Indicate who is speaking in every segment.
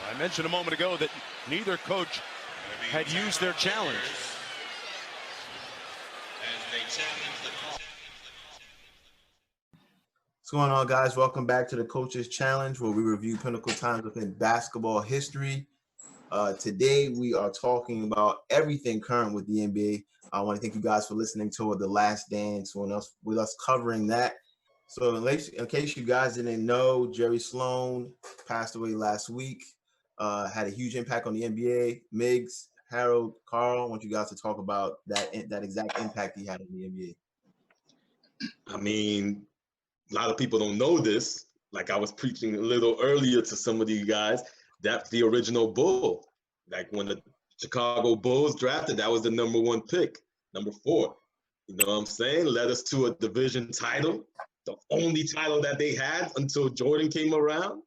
Speaker 1: I mentioned a moment ago that neither coach had used their challenge.
Speaker 2: What's going on, guys? Welcome back to the Coaches Challenge, where we review pinnacle times within basketball history. Today, we are talking about everything current with the NBA. I want to thank you guys for listening to The Last Dance with us covering that. So in case you guys didn't know, Jerry Sloan passed away last week, had a huge impact on the NBA. Miggs, Harold, Carl, I want you guys to talk about that exact impact he had on the NBA.
Speaker 3: I mean, a lot of people don't know this. Like I was preaching a little earlier to some of you guys, that's the original Bull. Like when the Chicago Bulls drafted, that was the number 1 pick, number 4. You know what I'm saying? Led us to a division title, the only title that they had until Jordan came around.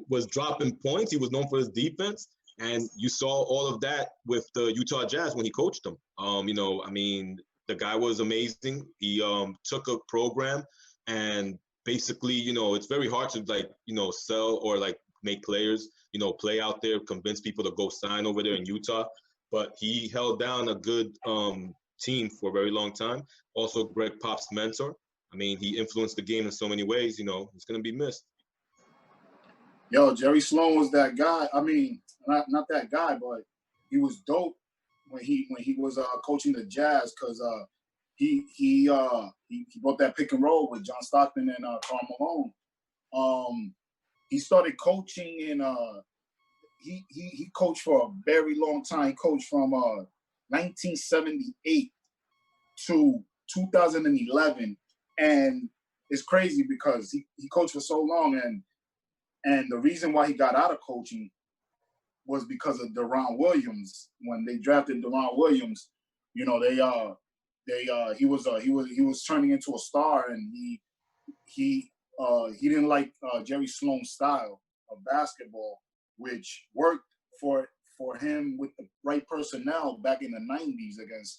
Speaker 3: Was dropping points. He was known for his defense, and you saw all of that with the Utah Jazz when he coached them. The guy was amazing. He took a program and basically, it's very hard to sell or make players, play out there, convince people to go sign over there in Utah. But he held down a good team for a very long time. Also, Greg Pop's mentor. I mean, he influenced the game in so many ways. He's going to be missed.
Speaker 4: Yo, Jerry Sloan was that guy. I mean, not that guy, but he was dope when he was coaching the Jazz because he brought that pick and roll with John Stockton and Karl Malone. He started coaching in he coached for a very long time. He coached from 1978 to 2011, and it's crazy because he coached for so long, and the reason why he got out of coaching was because of Deron Williams. When they drafted Deron Williams, he was turning into a star, and he didn't like Jerry Sloan's style of basketball, which worked for him with the right personnel back in the 90s against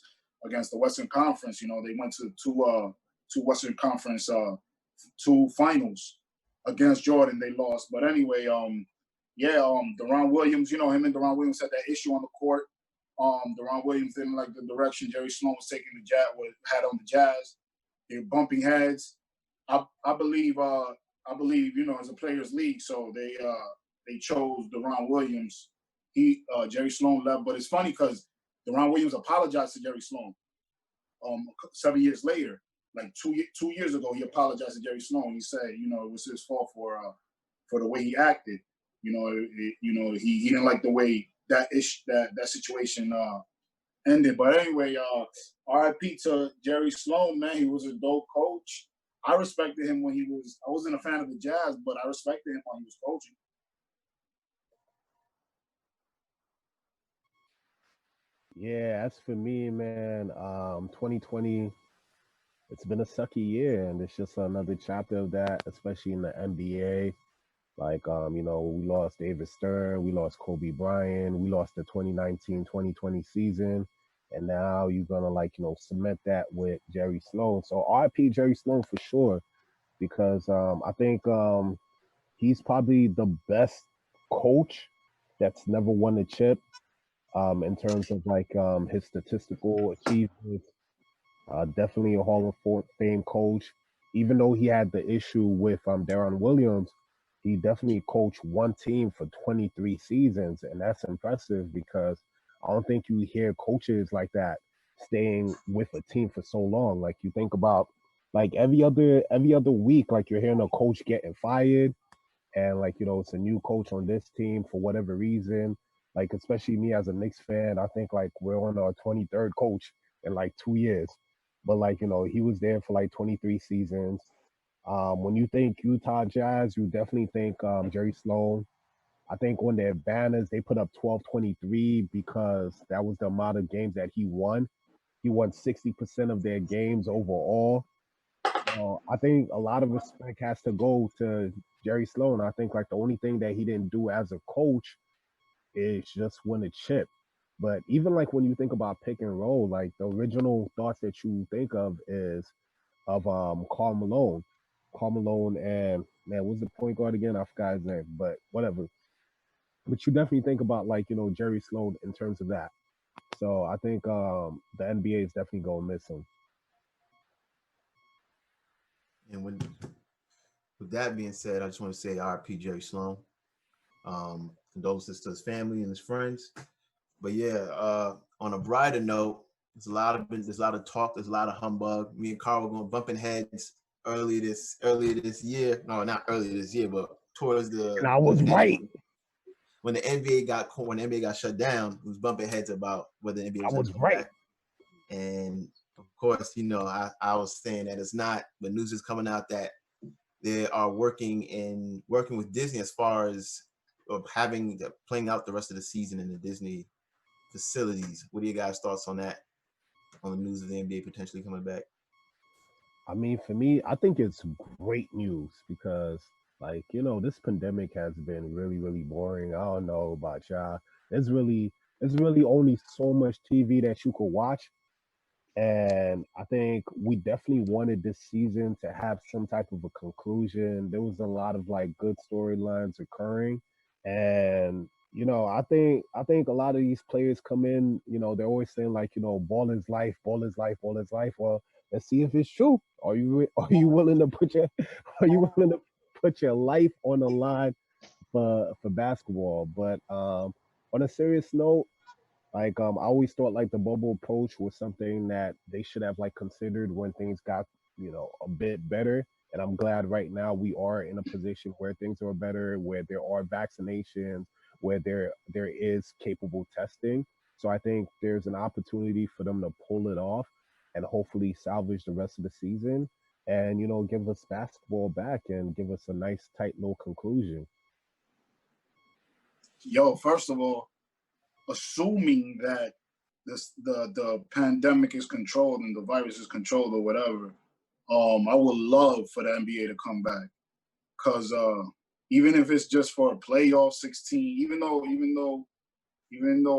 Speaker 4: the Western Conference. They went to two Western Conference two finals against Jordan. They lost, but anyway, Deron Williams, him and Deron Williams had that issue on the court. Deron Williams didn't like the direction Jerry Sloan was taking had on the Jazz. They were bumping heads. I believe it's a players' league, so they chose Deron Williams. Jerry Sloan left, but it's funny because Deron Williams apologized to Jerry Sloan 7 years later. Like 2 years ago, he apologized to Jerry Sloan. He said, it was his fault for the way he acted. He didn't like the way that situation ended. But anyway, RIP to Jerry Sloan, man. He was a dope coach. I respected him I wasn't a fan of the Jazz, but I respected him when he was coaching.
Speaker 5: Yeah, as for me, man, 2020, it's been a sucky year, and it's just another chapter of that, especially in the NBA. We lost David Stern, we lost Kobe Bryant, we lost the 2019-2020 season, and now you're gonna cement that with Jerry Sloan. So RIP Jerry Sloan for sure, because I think he's probably the best coach that's never won a chip. In terms of his statistical achievements, definitely a Hall of Fame coach. Even though he had the issue with Deron Williams, he definitely coached one team for 23 seasons, and that's impressive because I don't think you hear coaches like that staying with a team for so long. Like you think about every other week, you're hearing a coach getting fired, and it's a new coach on this team for whatever reason. Especially me as a Knicks fan, I think we're on our 23rd coach in 2 years. But he was there for 23 seasons. When you think Utah Jazz, you definitely think Jerry Sloan. I think on their banners, they put up 12-23 because that was the amount of games that he won. He won 60% of their games overall. I think a lot of respect has to go to Jerry Sloan. I think the only thing that he didn't do as a coach is just win a chip. But even when you think about pick and roll, the original thoughts that you think of is of Karl Malone. Karl Malone and man, what's the point guard again? I forgot his name, but whatever. But you definitely think about like, Jerry Sloan in terms of that. So I think the NBA is definitely gonna miss him.
Speaker 2: And with that being said, I just want to say RP Jerry Sloan. Condolences to his family and his friends. But yeah, on a brighter note, there's a lot of talk, there's a lot of humbug. Me and Carl were going bumping heads earlier this year. No, not earlier this year, but towards the
Speaker 5: And I was right.
Speaker 2: When the NBA got shut down, we was bumping heads about whether the NBA was going to come
Speaker 5: right.
Speaker 2: back. And of course, I was saying that it's not. The news is coming out that they are working with Disney as far as playing out the rest of the season in the Disney facilities. What are your guys' thoughts on that? On the news of the NBA potentially coming back?
Speaker 5: I mean, for me, I think it's great news because, like, this pandemic has been really, really boring. I don't know about y'all. There's really only so much TV that you could watch. And I think we definitely wanted this season to have some type of a conclusion. There was a lot of like good storylines occurring. And I think a lot of these players come in, they're always saying like, ball is life, ball is life, ball is life. Well, let's see if it's true. Are you willing to put your life on the line for basketball? But on a serious note, like I always thought like the bubble approach was something that they should have like considered when things got, a bit better. And I'm glad right now we are in a position where things are better, where there are vaccinations, where there is capable testing. So I think there's an opportunity for them to pull it off and hopefully salvage the rest of the season and give us basketball back and give us a nice tight little conclusion.
Speaker 4: Yo, first of all, assuming that the pandemic is controlled and the virus is controlled or whatever, I would love for the NBA to come back, because even if it's just for a playoff 16, even though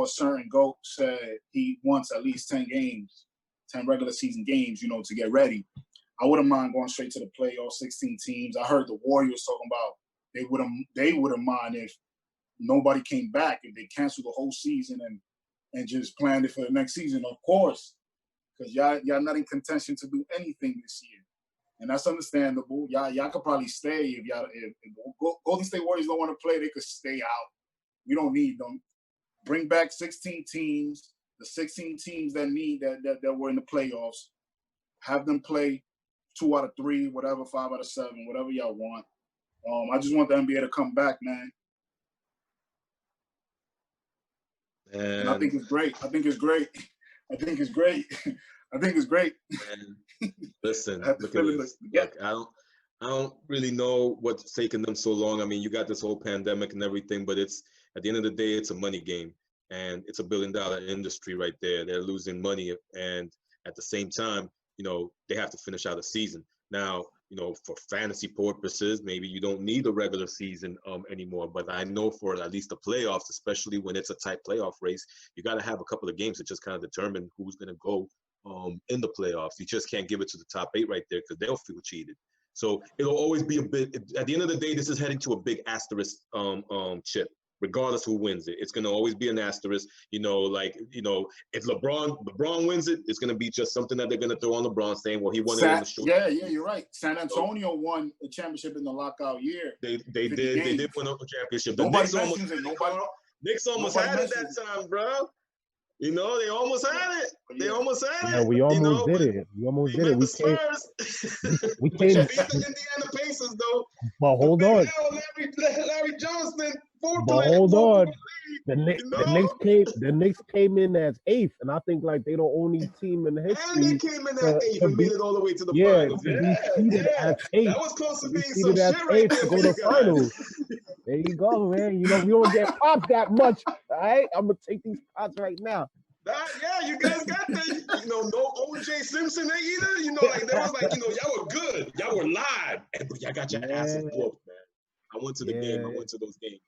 Speaker 4: a certain GOAT said he wants at least 10 regular season games, to get ready, I wouldn't mind going straight to the playoff 16 teams. I heard the Warriors talking about they wouldn't mind if nobody came back, if they canceled the whole season and just planned it for the next season, of course, because y'all not in contention to do anything this year, and that's understandable. Y'all could probably stay if Golden State Warriors don't want to play, they could stay out. We don't need them. Bring back 16 teams, the 16 teams that were in the playoffs. Have them play 2 out of 3, whatever, 5 out of 7, whatever y'all want. I just want the NBA to come back, man. And I think it's great. I think it's great.
Speaker 3: Listen, look at this. Look, I don't really know what's taking them so long. I mean, you got this whole pandemic and everything, but it's at the end of the day, it's a money game, and it's $1 billion industry right there. They're losing money, and at the same time, they have to finish out a season. Now, for fantasy purposes, maybe you don't need a regular season anymore. But I know for at least the playoffs, especially when it's a tight playoff race, you got to have a couple of games to just kind of determine who's going to go in the playoffs. You just can't give it to the top 8 right there because they'll feel cheated. So it'll always be a bit. At the end of the day, this is heading to a big asterisk chip. Regardless who wins it, it's going to always be an asterisk. If LeBron wins it, it's going to be just something that they're going to throw on LeBron, saying, well, he won it in the short.
Speaker 4: Yeah, you're right. San Antonio won the championship in the lockout year.
Speaker 3: They did win a championship. The Knicks almost had it that time, bro. They almost had it. They almost had it.
Speaker 5: Yeah, we almost did it. We almost did it.
Speaker 3: We came. Beat the Indiana Pacers, though.
Speaker 5: But hold on.
Speaker 3: Larry Johnson.
Speaker 5: But hold on. The Knicks came in as 8th, and I think like they're the only team in history.
Speaker 3: And they came in at 8th and made it all the way to the finals. That was close to being some shit right there.
Speaker 5: To go to the finals. There you go, man. We don't get popped that much. All right, I'm gonna take these pops right now.
Speaker 3: You guys got that. No O.J. Simpson either. There was y'all were good. Y'all were live, but y'all got your asses whooped, man. I went to the game. I went to those games.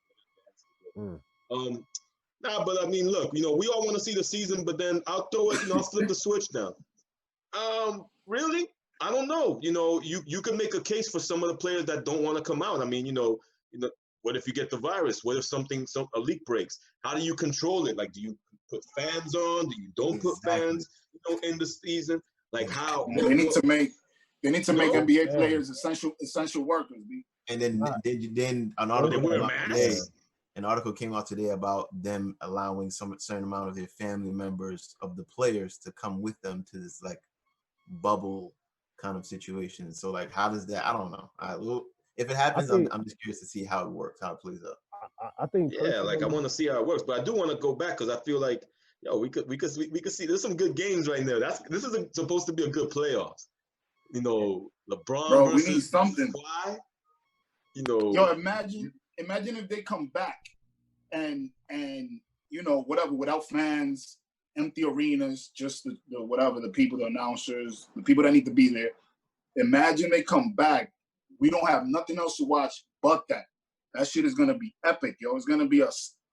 Speaker 3: But I mean, look, we all want to see the season, but then I'll throw it. I'll flip the switch now. Really, I don't know. You can make a case for some of the players that don't want to come out. I mean, What if you get the virus? What if a leak breaks? How do you control it? Like, do you put fans on? Do you don't put fans, in the season? Like, how?
Speaker 4: They need to make NBA
Speaker 5: Yeah.
Speaker 4: players essential workers. B.
Speaker 2: And then an
Speaker 3: They
Speaker 2: article
Speaker 3: wear
Speaker 2: came out today.
Speaker 3: masks.
Speaker 2: An article came out today about them allowing some certain amount of their family members of the players to come with them to this like bubble kind of situation. So like, how does that? I don't know. If it happens, I'm just curious to see how it works, how it plays out.
Speaker 5: I think.
Speaker 3: Yeah, like I want to see how it works, but I do want to go back because I feel like, we could see there's some good games right now. This is supposed to be a good playoffs. LeBron
Speaker 4: Bro,
Speaker 3: versus
Speaker 4: we need something.
Speaker 3: Kawhi.
Speaker 4: Yo, imagine if they come back and whatever, without fans, empty arenas, just the whatever, the people, the announcers, the people that need to be there. Imagine they come back. We don't have nothing else to watch but that. That shit is gonna be epic, yo. It's gonna be a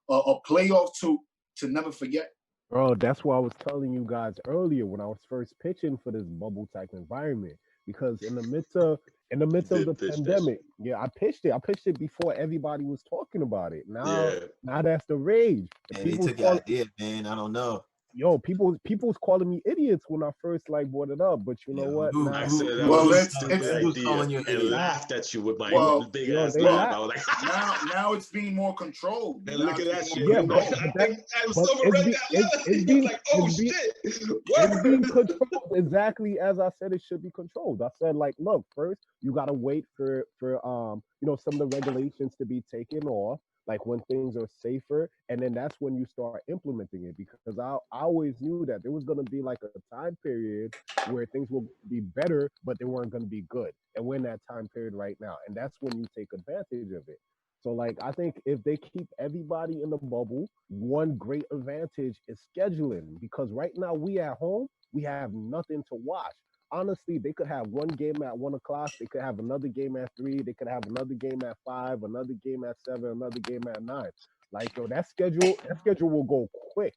Speaker 4: playoff to never forget.
Speaker 5: Bro, that's why I was telling you guys earlier when I was first pitching for this bubble type environment. Because in the midst of the pandemic, yeah, I pitched it before everybody was talking about it. Now that's the rage.
Speaker 2: And they took your idea, man. I don't know.
Speaker 5: Yo, people's calling me idiots when I first brought it up, but you know what?
Speaker 3: I said that
Speaker 4: well,
Speaker 3: was
Speaker 4: it's
Speaker 2: calling you an
Speaker 3: and
Speaker 2: idiot.
Speaker 3: laughed at you with my big ass
Speaker 5: laugh.
Speaker 3: laugh. I was like,
Speaker 4: now it's being more controlled.
Speaker 3: And look at that shit.
Speaker 5: Yeah,
Speaker 3: I was so read that letter. He was like, oh shit.
Speaker 5: It's being controlled exactly as I said it should be controlled. I said, like, look, first you gotta wait for some of the regulations to be taken off, like when things are safer, and then that's when you start implementing it. Because I always knew that there was gonna be like a time period where things will be better, but they weren't gonna be good. And we're in that time period right now, and that's when you take advantage of it. So, like, I think if they keep everybody in the bubble, one great advantage is scheduling. Because right now we at home, we have nothing to watch. Honestly, they could have one game at 1 o'clock. They could have another game at 3. They could have another game at 5, another game at 7, another game at 9. Like, yo, that schedule will go quick.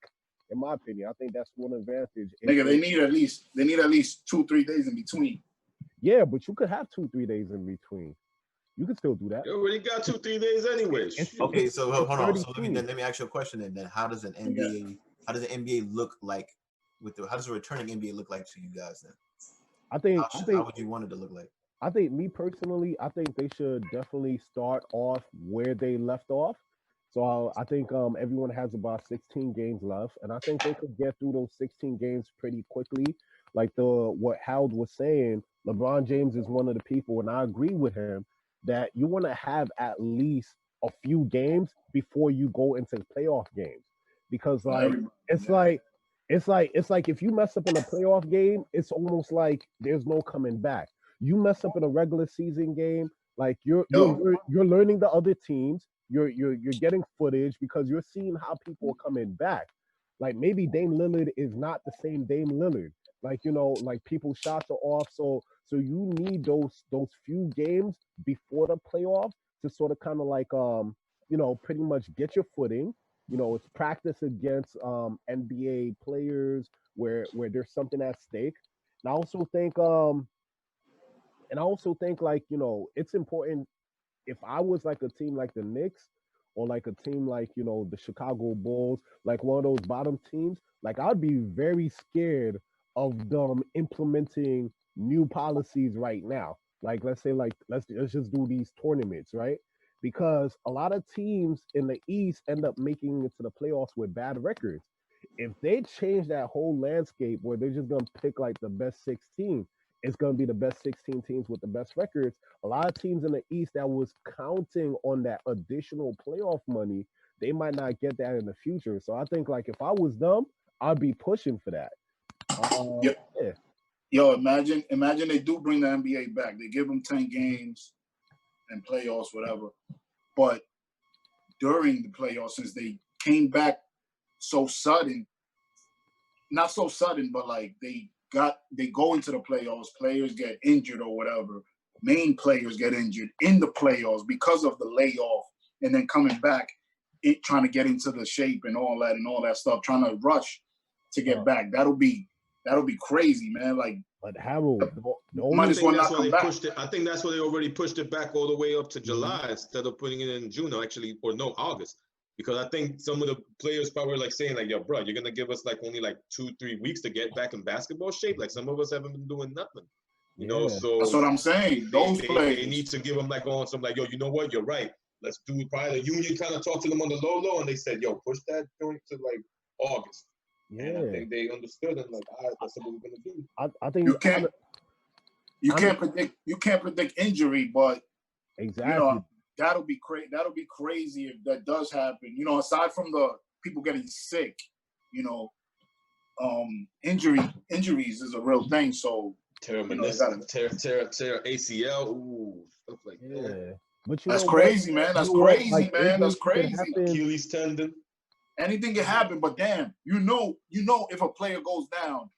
Speaker 5: In my opinion, I think that's one advantage.
Speaker 4: Nigga, they need at least 2-3 days in between.
Speaker 5: Yeah, but you could have 2-3 days in between. You can still do that.
Speaker 3: You already got 2-3 days anyway.
Speaker 2: Okay, so hold on. So let me ask you a question then. How does an NBA look like how does a returning NBA look like to you guys then?
Speaker 5: I think
Speaker 2: how would you want it to look like?
Speaker 5: I think me personally, I think they should definitely start off where they left off. So I think everyone has about 16 games left, and I think they could get through those 16 games pretty quickly. Like what Harold was saying, LeBron James is one of the people, and I agree with him, that you want to have at least a few games before you go into playoff games. Because it's like if you mess up in a playoff game, it's almost like there's no coming back. You mess up in a regular season game, like you're learning the other teams. You're getting footage because you're seeing how people are coming back. Like maybe Dame Lillard is not the same Dame Lillard. Like, like people's shots are off. So you need those few games before the playoffs to sort of kind of like pretty much get your footing. It's practice against NBA players where there's something at stake. And I also think like, it's important. If I was like a team like the Knicks or like a team like, the Chicago Bulls, like one of those bottom teams, like I'd be very scared of them implementing new policies right now. Like, let's say, like, let's just do these tournaments, right? Because a lot of teams in the East end up making it to the playoffs with bad records. If they change that whole landscape where they're just going to pick like the best 16, it's going to be the best 16 teams with the best records. A lot of teams in the East that was counting on that additional playoff money, they might not get that in the future. So I think like if I was them, I'd be pushing for that. Yeah.
Speaker 4: Yo, imagine they do bring the NBA back. They give them 10 games and playoffs, whatever. But during the playoffs, since they came back so sudden, not so sudden, but like they go into the playoffs, players get injured or whatever. Main players get injured in the playoffs because of the layoff, and then coming back, trying to get into the shape and all that stuff, trying to rush to get back. That'll be crazy, man. Like
Speaker 5: But Harold, the
Speaker 4: Might
Speaker 3: I
Speaker 5: only
Speaker 4: as well
Speaker 3: think that's
Speaker 4: not
Speaker 3: why
Speaker 4: come
Speaker 3: they
Speaker 4: back.
Speaker 3: pushed it. I think that's why they already pushed it back all the way up to July instead of putting it in June, or actually, or no, August. Because I think some of the players probably like saying like, "Yo, bro, you're gonna give us like only like 2-3 weeks to get back in basketball shape." Like some of us haven't been doing nothing, you know.
Speaker 5: Yeah.
Speaker 4: That's
Speaker 3: So
Speaker 4: what I'm saying. Those
Speaker 3: they
Speaker 4: players.
Speaker 3: need to give them like on some like, "Yo, you know what? You're right. Let's do it." Probably the union kind of talked to them on the low, and they said, "Yo, push that joint to like August." And I
Speaker 5: Yeah.
Speaker 3: think they understood and like, all right, that's what we're gonna do.
Speaker 5: I think
Speaker 4: You can't predict injury, but
Speaker 5: exactly.
Speaker 4: you know that'll be crazy if that does happen. You know, aside from the people getting sick, you know, injuries is a real thing. So
Speaker 3: Tear
Speaker 4: meniscus,
Speaker 3: tear ACL, ooh, stuff like that.
Speaker 5: Yeah. But you
Speaker 4: that's
Speaker 5: know
Speaker 4: crazy,
Speaker 5: what?
Speaker 4: man. That's
Speaker 5: You know what?
Speaker 4: crazy,
Speaker 5: Like,
Speaker 4: man. That's
Speaker 5: injuries could
Speaker 4: crazy.
Speaker 5: happen.
Speaker 3: Achilles tendon.
Speaker 4: Anything can happen, but damn, you know, if a player goes down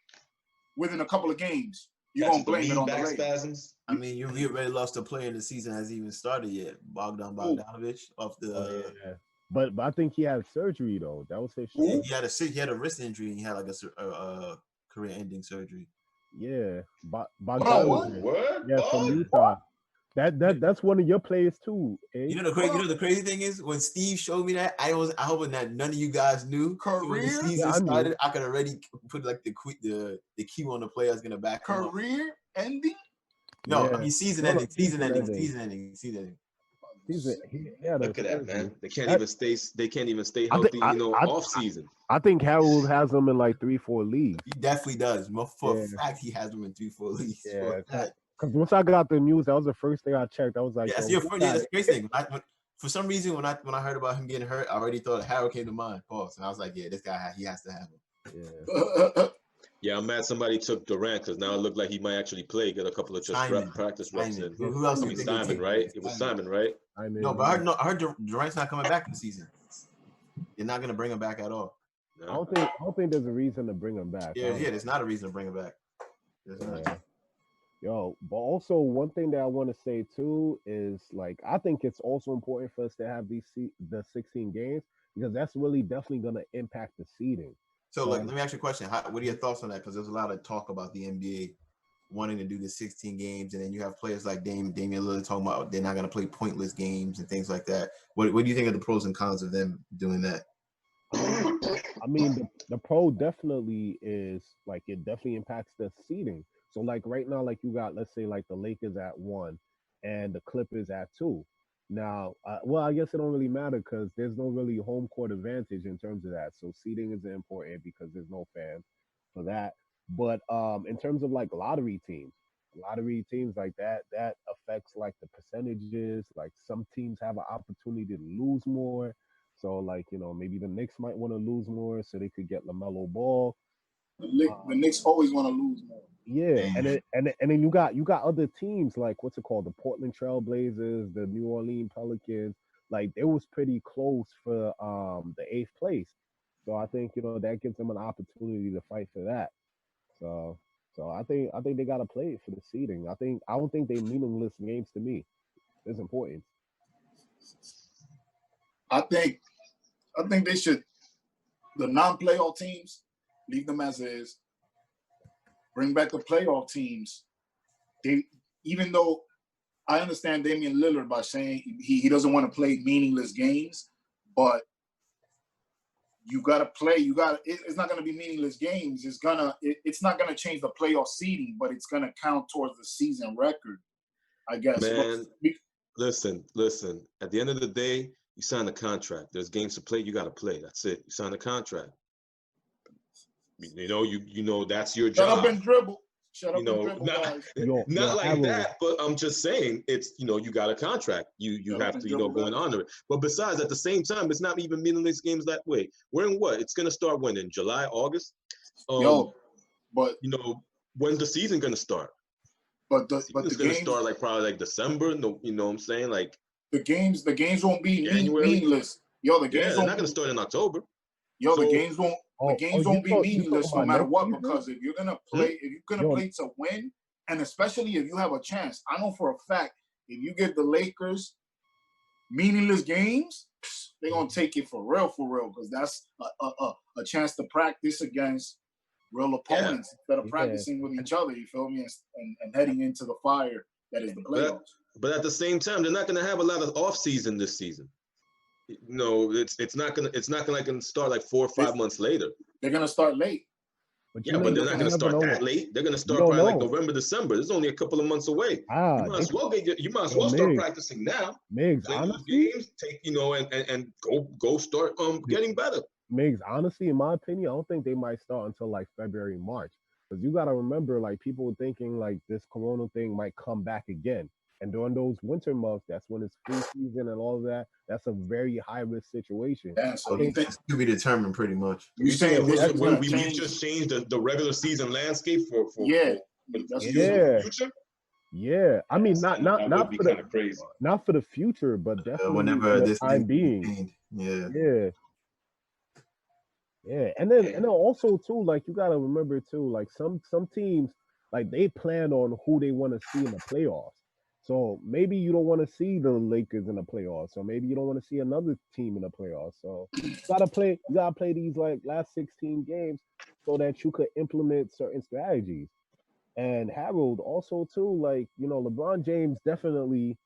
Speaker 4: within a couple of games, you're gonna blame it on the
Speaker 3: back
Speaker 4: leg.
Speaker 3: spasms.
Speaker 2: I mean, you already lost a player in the season hasn't even started yet. Bogdanovich off the.
Speaker 5: Yeah. But I think he had surgery though. That was his
Speaker 2: Yeah,
Speaker 5: shoulder.
Speaker 2: he had a wrist injury and he had like a career-ending surgery.
Speaker 5: Yeah.
Speaker 4: What?
Speaker 3: Word?
Speaker 5: Yeah, from Utah. That's one of your players too. Eh?
Speaker 2: You know the crazy thing is when Steve showed me that I hope that none of you guys knew. So when the
Speaker 4: Career?
Speaker 2: season
Speaker 5: Yeah, I knew.
Speaker 2: started, I could already put like the key on the player that's gonna back him up.
Speaker 4: Career ending?
Speaker 2: No,
Speaker 5: Yeah.
Speaker 2: I mean season
Speaker 5: No,
Speaker 2: ending.
Speaker 5: Yeah,
Speaker 3: Look at that, man. They can't even stay
Speaker 5: I
Speaker 3: healthy,
Speaker 5: think-
Speaker 3: off season.
Speaker 5: I think Harold has them in like 3-4 leagues.
Speaker 2: He definitely does. For a
Speaker 5: Yeah.
Speaker 2: fact, he has them in 3-4 leagues. For
Speaker 5: Yeah,
Speaker 2: a fact.
Speaker 5: because once I got the news, that was the first thing I checked. I was like,
Speaker 2: Yeah, that's
Speaker 5: yo,
Speaker 2: the crazy thing. For some reason, when I heard about him getting hurt, I already thought Harold came to mind. Pause. And I was like, yeah, this guy, he has to have him.
Speaker 5: Yeah.
Speaker 3: Yeah, I'm mad somebody took Durant because now it looked like he might actually play, get a couple of just practice reps in.
Speaker 2: Who else?
Speaker 3: I mean, Simon, right? It was Simon, right?
Speaker 2: No, but I heard Durant's not coming back this season. They're not gonna bring him back at all.
Speaker 3: No.
Speaker 5: I don't think there's a reason to bring him back.
Speaker 2: Yeah, there's not a reason to bring him back. There's not.
Speaker 5: Yo, but also one thing that I want to say too is like I think it's also important for us to have the 16 games because that's really definitely going to impact the seeding.
Speaker 2: So like, let me ask you a question. What are your thoughts on that? Because there's a lot of talk about the NBA wanting to do the 16 games, and then you have players like Damian Lillard talking about they're not going to play pointless games and things like that. What do you think of the pros and cons of them doing that?
Speaker 5: I mean, the pro definitely is like it definitely impacts the seeding. So like right now, like you got let's say like the Lakers at 1 and the Clippers at 2. Now, well, I guess it don't really matter because there's no really home court advantage in terms of that. So seeding is important because there's no fans for that. But in terms of like lottery teams like that affects like the percentages. Like some teams have an opportunity to lose more. So like maybe the Knicks might want to lose more so they could get LaMelo Ball.
Speaker 4: The Knicks always want to lose more.
Speaker 5: Yeah, and then you got other teams like what's it called, the Portland Trail Blazers, the New Orleans Pelicans. Like it was pretty close for the 8th place. So I think that gives them an opportunity to fight for that. So I think they gotta play it for the seeding. I don't think they meaningless games to me. It's important.
Speaker 4: I think they should the non-playoff teams leave them as is. Bring back the playoff teams. Even though I understand Damian Lillard by saying he doesn't want to play meaningless games, but you got to play. It's not going to be meaningless games. It's not going to change the playoff seeding, but it's going to count towards the season record, I guess.
Speaker 3: Man, listen. At the end of the day, you sign a contract. There's games to play. You got to play. That's it. You sign a contract. That's your job.
Speaker 4: Shut up and dribble. Shut up and dribble, guys.
Speaker 3: Not like that, but I'm just saying it's you got a contract. You have to go and honor it. But besides, at the same time, it's not even meaningless games that way. We're in what? It's gonna start when? In July, August?
Speaker 4: But
Speaker 3: when's the season gonna start?
Speaker 4: But the
Speaker 3: game's gonna start like probably like December. No, you know what I'm saying? Like
Speaker 4: the games won't be meaningless. The games
Speaker 3: they're not gonna start in October.
Speaker 4: The games won't. The games won't be meaningless no matter what, because if you're gonna play, play to win, and especially if you have a chance, I know for a fact if you give the Lakers meaningless games, they're gonna take it for real, because that's a chance to practice against real opponents instead of practicing with each other. You feel me? And heading into the fire that is the playoffs.
Speaker 3: But at the same time, they're not going to have a lot of off season this season. No, it's not gonna start like 4 or 5 months later.
Speaker 4: They're gonna start late.
Speaker 3: But they're not gonna start that late. They're gonna start probably like November, December. This is only a couple of months away. You might as well start practicing now.
Speaker 5: Miggs, honestly,
Speaker 3: games, take and go start getting better.
Speaker 5: Miggs, honestly, in my opinion, I don't think they might start until like February, March. Because you gotta remember, like people thinking like this corona thing might come back again. And during those winter months, that's when it's free season and all of that. That's a very high risk situation.
Speaker 2: Yeah, so it's to be determined pretty much.
Speaker 3: You saying we just changed the regular season landscape for the future?
Speaker 5: Yeah, I mean not for the
Speaker 3: crazy.
Speaker 5: Not for the future, but definitely
Speaker 2: whenever
Speaker 5: for the
Speaker 2: this
Speaker 5: time being. Yeah, and then also too, like you gotta remember too, like some teams like they plan on who they want to see in the playoffs. So maybe you don't want to see the Lakers in the playoffs, or maybe you don't want to see another team in the playoffs. So you gotta play these like last 16 games so that you could implement certain strategies. And Harold also too, like LeBron James definitely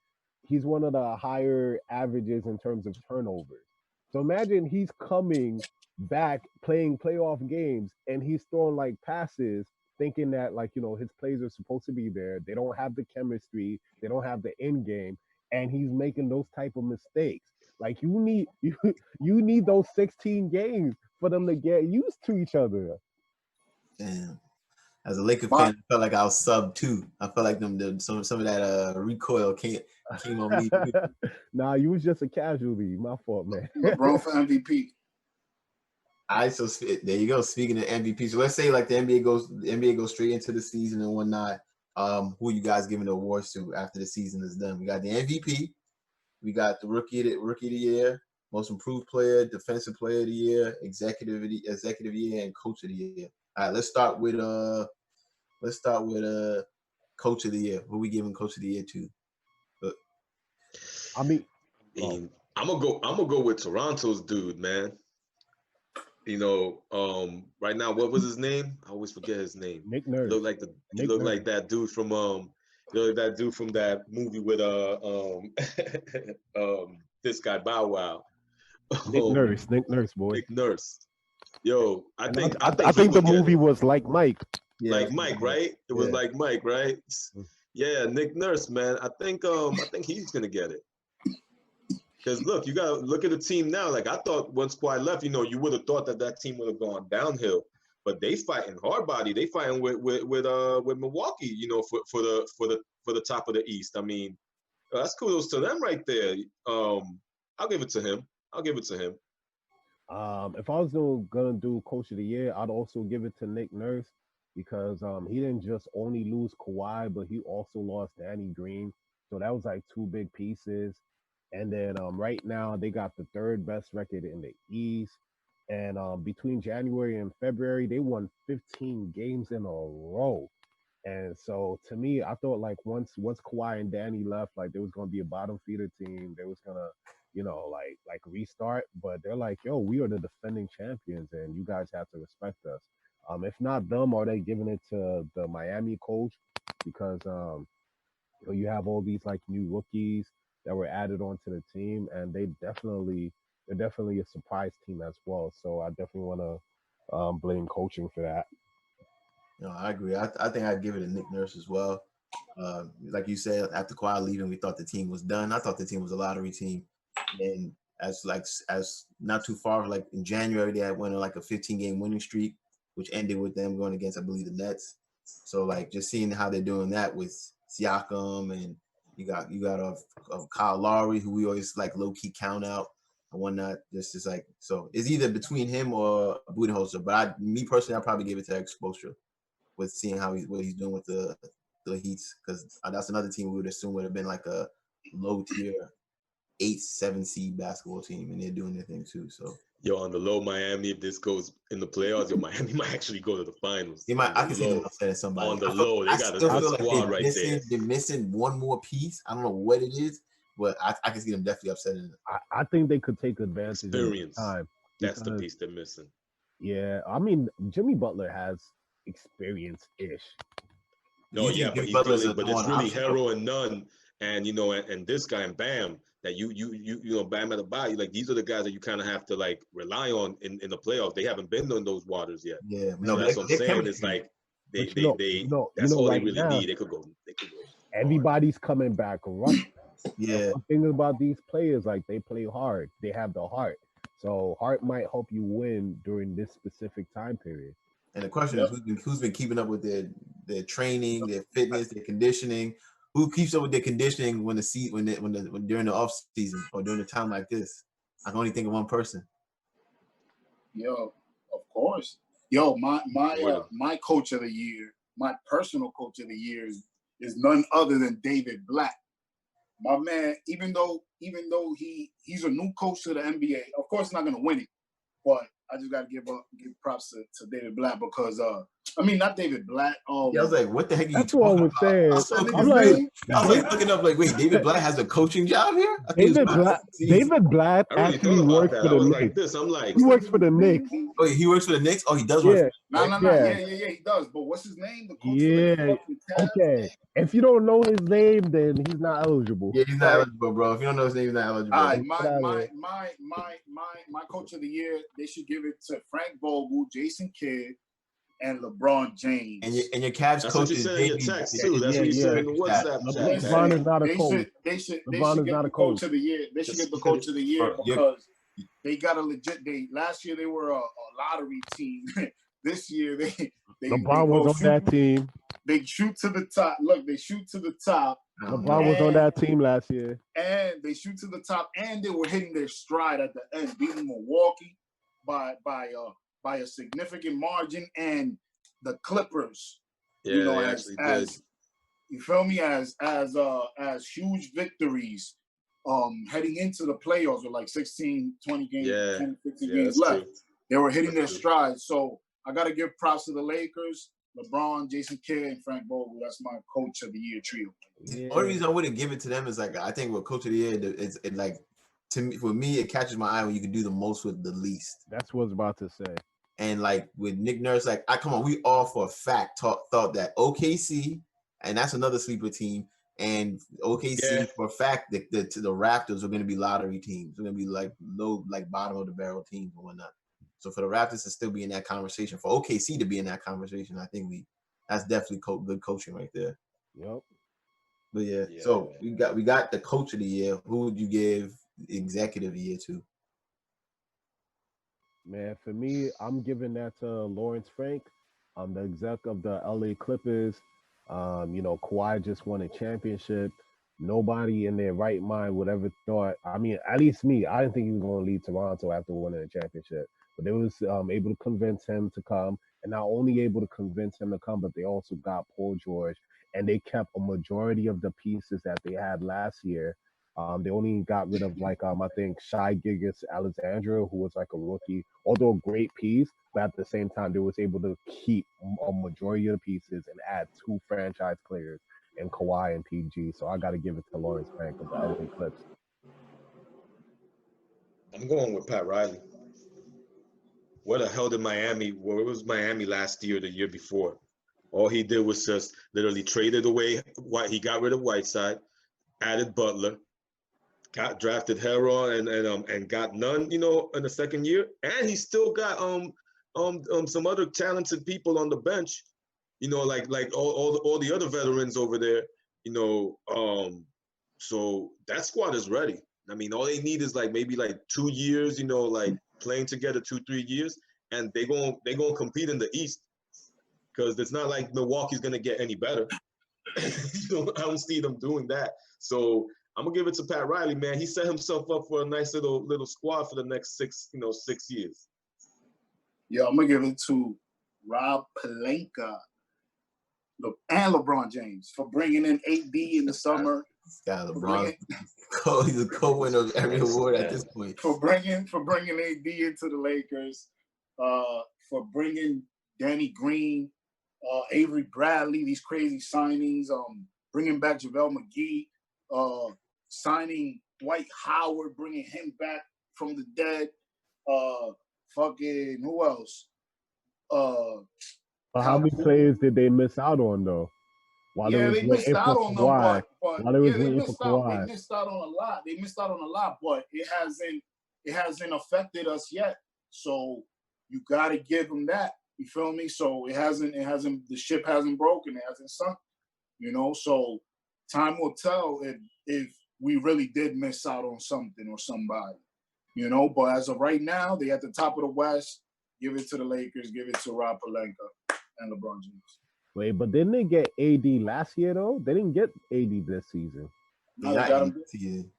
Speaker 5: he's one of the higher averages in terms of turnovers. So imagine he's coming back playing playoff games and he's throwing like passes thinking that like his plays are supposed to be there. They don't have the chemistry, they don't have the end game, and he's making those type of mistakes. Like you need those 16 games for them to get used to each other.
Speaker 2: Damn. As a Laker fan, I felt like I was sub 2. I felt like some of that recoil came on me.
Speaker 5: Nah, you was just a casualty. My fault, man.
Speaker 4: LeBron for MVP.
Speaker 2: So there you go. Speaking of MVP, so let's say like the NBA goes straight into the season and whatnot. Who are you guys giving the awards to after the season is done? We got the MVP, we got the rookie of the year, most improved player, defensive player of the year, executive year, and coach of the year. All right, let's start with coach of the year. Who are we giving coach of the year to?
Speaker 3: I'm gonna go with Toronto's dude, man. Right now, what was his name? I always forget his name.
Speaker 5: Nick Nurse.
Speaker 3: He looked like that dude from that movie with this guy Bow Wow.
Speaker 5: Nick Nurse, boy.
Speaker 3: Nick Nurse. Yo, I think
Speaker 5: the movie was Like Mike.
Speaker 3: Yeah, like Mike, right? It was like Mike, right? Yeah, Nick Nurse, man. I think he's gonna get it. Because look, you gotta look at the team now. Like I thought once Kawhi left, you would have thought that team would have gone downhill. But they fighting hard body. They fighting with Milwaukee, for the top of the East. I mean, that's kudos to them right there. I'll give it to him.
Speaker 5: If I was gonna do coach of the year, I'd also give it to Nick Nurse because he didn't just only lose Kawhi, but he also lost Danny Green. So that was like 2 big pieces. And then right now they got the 3rd best record in the East. And between January and February, they won 15 games in a row. And so to me, I thought like once Kawhi and Danny left, like there was gonna be a bottom feeder team. They was gonna, like restart. But they're like, yo, we are the defending champions, and you guys have to respect us. If not them, are they giving it to the Miami coach? Because you have all these like new rookies that were added onto the team, and they're definitely a surprise team as well. So I definitely want to blame coaching for that.
Speaker 2: No, I agree. I think I'd give it to Nick Nurse as well. Like you said, after Kawhi leaving, we thought the team was done. I thought the team was a lottery team, and as not too far, like in January, they had went on like a 15-game winning streak, which ended with them going against, I believe, the Nets. So like just seeing how they're doing that with Siakam, and you got Kyle Lowry, who we always like low key count out and whatnot. This is like, so it's either between him or Budenholzer. But me personally, I'd probably give it to Exposure with seeing what he's doing with the Heats, because that's another team we would assume would have been like a low tier 8-7 seed basketball team, and they're doing their thing too. So
Speaker 3: on the low, Miami, if this goes in the playoffs, Miami might actually go to the finals.
Speaker 2: I can see them upsetting somebody.
Speaker 3: On the low, they got a squad right there.
Speaker 2: They're missing one more piece. I don't know what it is, but I can see them definitely upsetting them.
Speaker 5: I think they could take advantage of the time.
Speaker 3: That's the piece they're missing.
Speaker 5: Yeah, I mean, Jimmy Butler has experience-ish.
Speaker 3: No,
Speaker 2: You
Speaker 3: yeah,
Speaker 2: think
Speaker 3: but
Speaker 2: Jimmy
Speaker 3: he's
Speaker 2: Butler's
Speaker 3: really,
Speaker 2: a
Speaker 3: but
Speaker 2: number
Speaker 3: it's
Speaker 2: one
Speaker 3: really
Speaker 2: option, though?
Speaker 3: Hero and Nunn, and and this guy and Bam that you know Bam at the body. Like these are the guys that you kind of have to like rely on in the playoffs. They haven't been in those waters yet,
Speaker 2: Yeah,
Speaker 3: so
Speaker 2: no, but
Speaker 3: that's what I'm
Speaker 2: their
Speaker 3: saying. It's
Speaker 2: chemistry.
Speaker 3: like they
Speaker 5: But
Speaker 3: they they that's all they
Speaker 5: right
Speaker 3: really
Speaker 5: now,
Speaker 3: need. They could go hard.
Speaker 5: everybody's coming back rushing.
Speaker 2: Yeah,
Speaker 5: One thing about these players, like they play hard. They have the heart. So heart might help you win during this specific time period.
Speaker 2: and the question
Speaker 4: Yep.
Speaker 2: is who's been keeping up with their training, their fitness, their conditioning. Who keeps up with their conditioning when when during the off season or during a time like this? I can only think of one person.
Speaker 4: Yo, of course. Yo,
Speaker 3: Word.
Speaker 4: my coach of the year, my personal coach of the year is none other than David Black. My man, even though he's a new coach to the NBA, of course he's not gonna win it, but I just gotta give props to David Black because I mean not David Black.
Speaker 2: Yeah, I was like, what the heck are you
Speaker 5: That's what I
Speaker 2: talking
Speaker 5: was
Speaker 2: about?
Speaker 5: saying.
Speaker 2: I was so
Speaker 4: I'm
Speaker 5: I'm
Speaker 2: confused.
Speaker 5: like,
Speaker 2: I was like looking up, like, wait, David Black has a coaching job here? I think
Speaker 5: David Black
Speaker 3: I really
Speaker 5: actually
Speaker 3: thought about
Speaker 5: works
Speaker 3: that.
Speaker 5: for
Speaker 3: I
Speaker 5: the
Speaker 3: was like
Speaker 5: Knicks.
Speaker 3: this. I'm like,
Speaker 5: He works for the Knicks.
Speaker 2: Oh, he works for the Knicks? Oh, he does
Speaker 5: Yeah,
Speaker 2: work for the Knicks?
Speaker 4: No.
Speaker 5: yeah.
Speaker 4: Yeah, he does. But what's his name? The coach
Speaker 5: Yeah.
Speaker 4: for the Cavs?
Speaker 5: Okay. If you don't know his name, then he's not eligible.
Speaker 2: Yeah, he's not eligible, bro. If you don't know his name, he's not eligible.
Speaker 4: All right,
Speaker 5: Get out of here.
Speaker 4: my coach of the year, they should give it to Frank Vogel, Jason Kidd, and LeBron James.
Speaker 2: And your Cavs
Speaker 3: that's
Speaker 2: coach
Speaker 3: what you
Speaker 2: is
Speaker 3: said in your
Speaker 2: Davey.
Speaker 3: text too. That's
Speaker 5: Yeah,
Speaker 3: what you said
Speaker 5: yeah.
Speaker 3: in the WhatsApp chat.
Speaker 5: LeBron is not a
Speaker 4: They
Speaker 5: coach.
Speaker 4: should
Speaker 5: LeBron is
Speaker 4: get
Speaker 5: not
Speaker 4: the
Speaker 5: a coach.
Speaker 4: coach of the year. They should
Speaker 3: Just
Speaker 4: get the coach of the year
Speaker 2: Bro, yeah.
Speaker 4: because they got a legit. Last year they were a lottery team. This year they
Speaker 5: LeBron was on that team.
Speaker 4: They shoot to the top. Look, they shoot to the top.
Speaker 5: LeBron was on that team last year.
Speaker 4: And they shoot to the top, and they were hitting their stride at the end, beating Milwaukee by a significant margin, and the Clippers.
Speaker 3: Yeah, they actually did.
Speaker 4: You feel me? As huge victories, heading into the playoffs with like 16, 20 games, 10, 15 games left.
Speaker 3: True.
Speaker 4: They were hitting their stride. So I got to give props to the Lakers, LeBron, Jason Kidd, and Frank Vogel. That's my coach of the year trio.
Speaker 2: The only reason I wouldn't give it to them is like I think what coach of the year is it like to me for me it catches my eye when you can do the most with the least.
Speaker 5: That's what I was about to say.
Speaker 2: And like with Nick Nurse, like we all for a fact thought that OKC, and that's another sleeper team, and OKC for a fact that the Raptors are going to be lottery teams. They're going to be like low, like bottom of the barrel teams and whatnot. So for the Raptors to still be in that conversation, for OKC to be in that conversation, I think that's definitely good coaching right there.
Speaker 5: Yep.
Speaker 2: But yeah, so we got the coach of the year. Who would you give executive of the year to?
Speaker 5: Man, for me, I'm giving that to Lawrence Frank. The exec of the LA Clippers. Kawhi just won a championship. Nobody in their right mind would ever thought. I mean, at least me, I didn't think he was going to leave Toronto after winning a championship. But they was able to convince him to come, and not only able to convince him to come, but they also got Paul George, and they kept a majority of the pieces that they had last year. They only got rid of I think Shai Gilgeous-Alexander, who was like a rookie, although a great piece, but at the same time they was able to keep a majority of the pieces and add 2 franchise players in Kawhi and PG. So I got to give it to Lawrence Frank of the LA Clips.
Speaker 3: I'm going with Pat Riley. Where the hell did Miami? Where was Miami last year, the year before? All he did was just literally traded away. He got rid of Whiteside, added Butler, got drafted Heron and got Nunn, in the second year, and he still got some other talented people on the bench, like all the other veterans over there, so that squad is ready. I mean, all they need is maybe 2 years, playing together 2-3 years, and they gonna compete in the East, because it's not like Milwaukee's gonna get any better. I don't see them doing that. So I'm gonna give it to Pat Riley, man. He set himself up for a nice little squad for the next 6 years.
Speaker 4: Yeah, I'm gonna give it to Rob Pelinka and LeBron James for bringing in AD in the summer.
Speaker 2: Yeah, LeBron. He's a co-winner of every award at this point.
Speaker 4: For bringing AD into the Lakers, for bringing Danny Green, Avery Bradley, these crazy signings, bringing back JaVale McGee, signing Dwight Howard, bringing him back from the dead. Fucking who else?
Speaker 5: But how many players did they miss out on though? While
Speaker 4: yeah,
Speaker 5: they
Speaker 4: they missed out on them, but
Speaker 5: while they was
Speaker 4: yeah, they
Speaker 5: waiting for
Speaker 4: missed out.
Speaker 5: Kawhi.
Speaker 4: They missed out on a lot. They missed out on a lot, but it hasn't affected us yet. So you got to give them that. You feel me? So it hasn't. The ship hasn't broken. It hasn't sunk. You know. So time will tell if we really did miss out on something or somebody. You know. But as of right now, they at the top of the West. Give it to the Lakers. Give it to Rob Pelinka and LeBron James.
Speaker 5: Wait, but didn't they get AD last year though? They didn't get AD this season.
Speaker 4: No, they got him.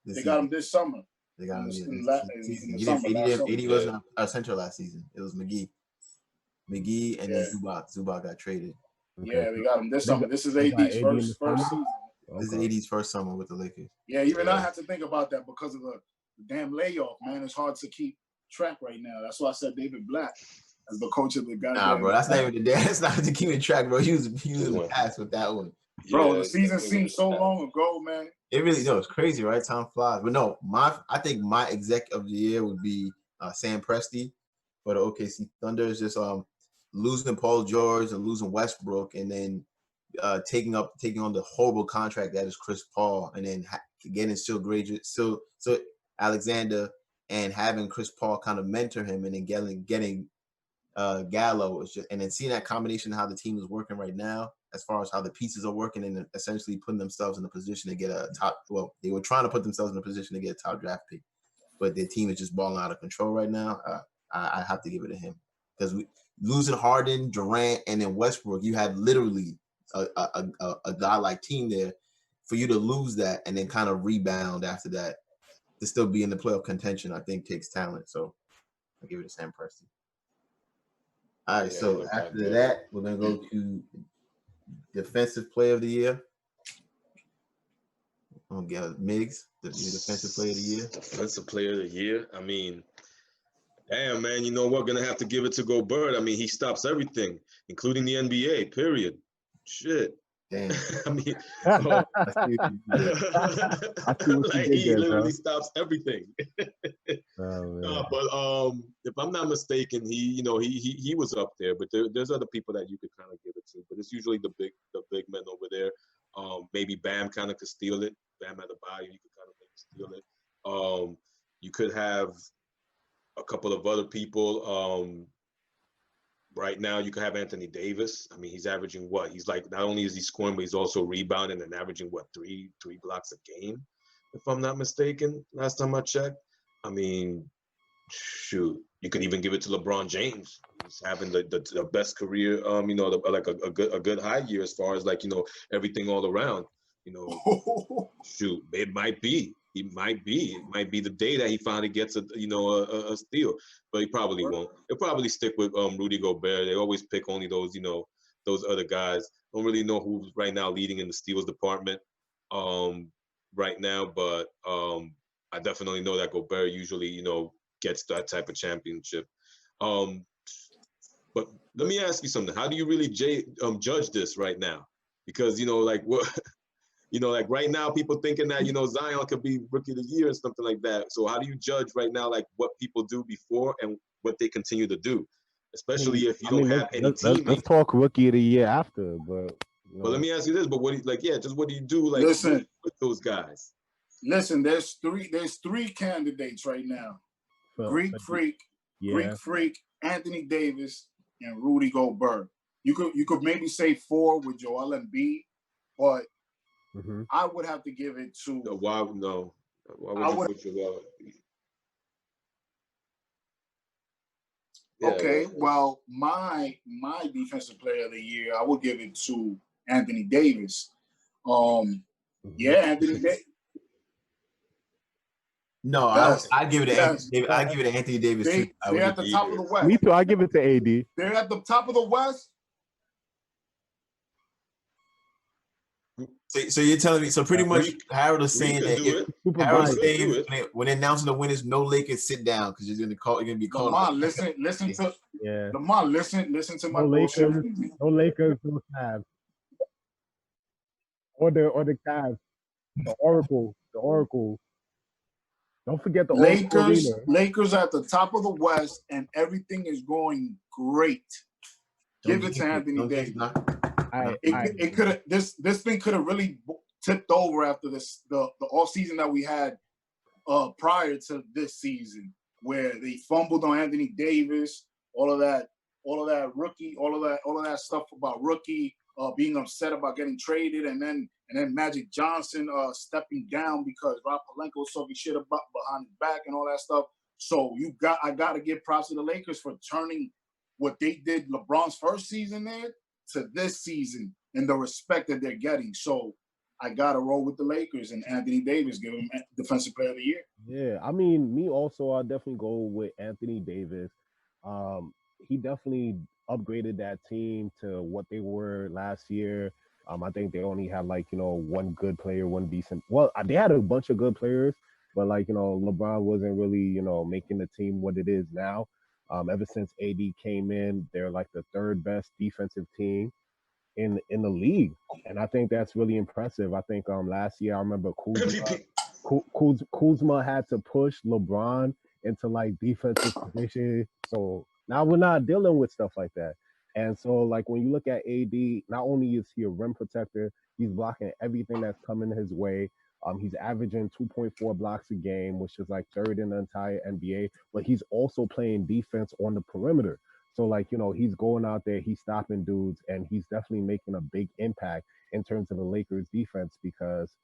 Speaker 4: They got him this summer.
Speaker 2: They got him
Speaker 4: in
Speaker 2: the
Speaker 4: summer.
Speaker 2: AD wasn't our center last season. It was McGee, and then Zubac got traded.
Speaker 4: Okay. Yeah, they got him this summer. This is AD's first season.
Speaker 2: Okay. This is AD's first summer with the Lakers.
Speaker 4: Yeah, even I have to think about that because of the damn layoff, man. It's hard to keep track right now. That's why I said David Black as the coach of the goddamn.
Speaker 2: Nah, bro, that's not even that's not to keep in track, bro. He was in the past with that one.
Speaker 4: Bro, the season seems so long ago, man.
Speaker 2: It really it's crazy, right? Time flies. But no, I think my exec of the year would be Sam Presti for the OKC Thunder. Is just losing Paul George and losing Westbrook, and then taking on the horrible contract that is Chris Paul, and then getting still Alexander, and having Chris Paul kind of mentor him, and then getting Gallo is just, and then seeing that combination of how the team is working right now, as far as how the pieces are working, and essentially putting themselves in a position to get a top. Well, they were trying to put themselves in a position to get a top draft pick, but their team is just balling out of control right now. I have to give it to him because losing Harden, Durant, and then Westbrook, you had literally a godlike team there. For you to lose that and then kind of rebound after that to still be in the playoff contention, I think takes talent. So I give it to Sam Presti. All right, so after that, we're gonna go to Defensive Player of the Year. I'm gonna get Miggs, the Defensive Player of the Year.
Speaker 3: Defensive Player of the Year. I mean, damn, man, you know what? Gonna have to give it to Gobert. I mean, he stops everything, including the NBA. Period. Shit.
Speaker 2: Damn.
Speaker 3: I mean, he literally stops everything. But if I'm not mistaken, he was up there. But there's other people that you could kind of give it to. But it's usually the big men over there. Maybe Bam kind of could steal it. Bam Adebayo, he could kind of maybe steal it. You could have a couple of other people. Right now, you could have Anthony Davis. I mean, he's averaging what? He's like, not only is he scoring, but he's also rebounding and averaging what, three blocks a game, if I'm not mistaken. Last time I checked. I mean, shoot, you could even give it to LeBron James. He's having the best career. Like a good high year as far as like everything all around. Shoot, it might be. It might be the day that he finally gets a steal, but he probably won't. He'll probably stick with Rudy Gobert. They always pick only those other guys. Don't really know who's right now leading in the steals department right now, but I definitely know that Gobert usually gets that type of championship. But let me ask you something. How do you really judge this right now? Because like what. Like right now, people thinking that, Zion could be Rookie of the Year and something like that. So how do you judge right now, like what people do before and what they continue to do, especially if you don't have any teammates?
Speaker 5: Let's talk Rookie of the Year after, but.
Speaker 3: But let me ask you this: but what do you do like with those guys?
Speaker 4: Listen, there's three candidates right now: Greek Freak, Anthony Davis, and Rudy Gobert. You could maybe say 4 with Joel Embiid, but. Mm-hmm. I would have to give it to.
Speaker 3: Why would you put Joel?
Speaker 4: Okay, well, my Defensive Player of the Year, I would give it to Anthony Davis. Yeah, Anthony Davis.
Speaker 2: No, I'd give it to Anthony Davis. I'd give it to Anthony Davis.
Speaker 4: They're at the top of the West.
Speaker 5: Me too. I give it to AD.
Speaker 4: They're at the top of the West.
Speaker 2: So you're telling me? So pretty much, Harold is saying that when announcing the winners, no Lakers sit down because you're gonna be called.
Speaker 4: Lamar, listen to Lamar, listen to my
Speaker 5: Lakers, no Lakers, no Cavs, or the Cavs, the Oracle. Don't forget the
Speaker 4: Lakers at the top of the West, and everything is going great. Give it to Anthony Davis.
Speaker 5: I
Speaker 4: It could have this thing could have really tipped over after the off season that we had prior to this season, where they fumbled on Anthony Davis, all of that rookie, all of that stuff about rookie being upset about getting traded, and then Magic Johnson stepping down because Rob Pelinka was talking shit about behind his back and all that stuff. So I got to give props to the Lakers for turning what they did LeBron's first season there to this season and the respect that they're getting. So I got to roll with the Lakers and Anthony Davis, give him Defensive Player of the Year.
Speaker 5: Yeah, I mean, me also, I'll definitely go with Anthony Davis. He definitely upgraded that team to what they were last year. I think they only had one good player, one decent. Well, they had a bunch of good players, but LeBron wasn't really making the team what it is now. Ever since AD came in, they're like the third best defensive team in the league, and I think that's really impressive. I think last year I remember Kuzma had to push LeBron into defensive position, so now we're not dealing with stuff like that. And so when you look at AD, not only is he a rim protector, he's blocking everything that's coming his way. He's averaging 2.4 blocks a game, which is third in the entire NBA, but he's also playing defense on the perimeter. So he's going out there, he's stopping dudes, and he's definitely making a big impact in terms of the Lakers defense, because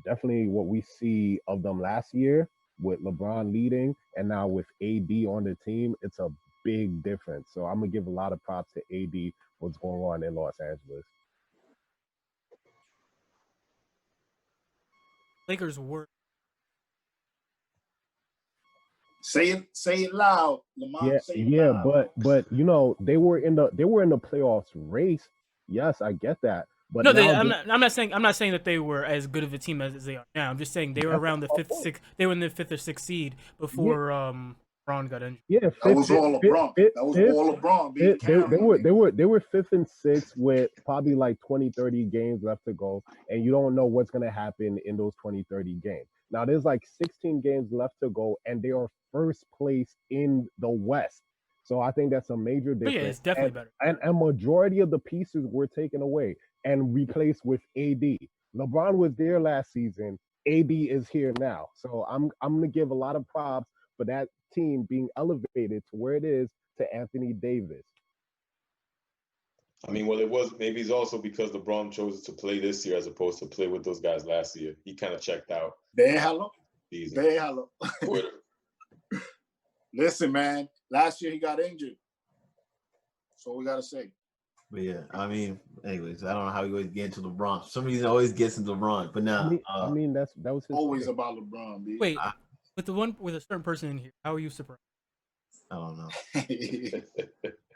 Speaker 5: definitely what we see of them last year with LeBron leading and now with AD on the team, it's a big difference. So I'm going to give a lot of props to AD, what's going on in Los Angeles.
Speaker 6: Lakers were.
Speaker 4: Say it loud, Lamont.
Speaker 5: Yeah, loud. but they were in the playoffs race. Yes, I get that. But
Speaker 6: no, I'm not saying that they were as good of a team as they are now. I'm just saying they were around the they were in the 5th or 6th seed before LeBron got injured.
Speaker 5: Yeah,
Speaker 4: that was all LeBron. All LeBron.
Speaker 5: They were 5th and 6th with probably 20, 30 games left to go, and you don't know what's gonna happen in those 20, 30 games. Now there's 16 games left to go, and they are first place in the West. So I think that's a major difference.
Speaker 6: But yeah, it's definitely better.
Speaker 5: And a majority of the pieces were taken away and replaced with AD. LeBron was there last season. AD is here now. So I'm gonna give a lot of props for that team being elevated to where it is to Anthony Davis.
Speaker 3: I mean, well, maybe it's also because LeBron chose to play this year as opposed to play with those guys last year. He kind of checked out.
Speaker 4: Déjalo.
Speaker 3: Twitter.
Speaker 4: Listen, man, last year he got injured. That's all we got to say.
Speaker 2: But yeah, I mean, anyways, I don't know how he always get into LeBron. For some reason, always gets into LeBron. But now,
Speaker 5: I mean that was his
Speaker 4: always thing. About LeBron. Dude.
Speaker 6: Wait, with a certain person in here, how are you surprised?
Speaker 2: I don't know.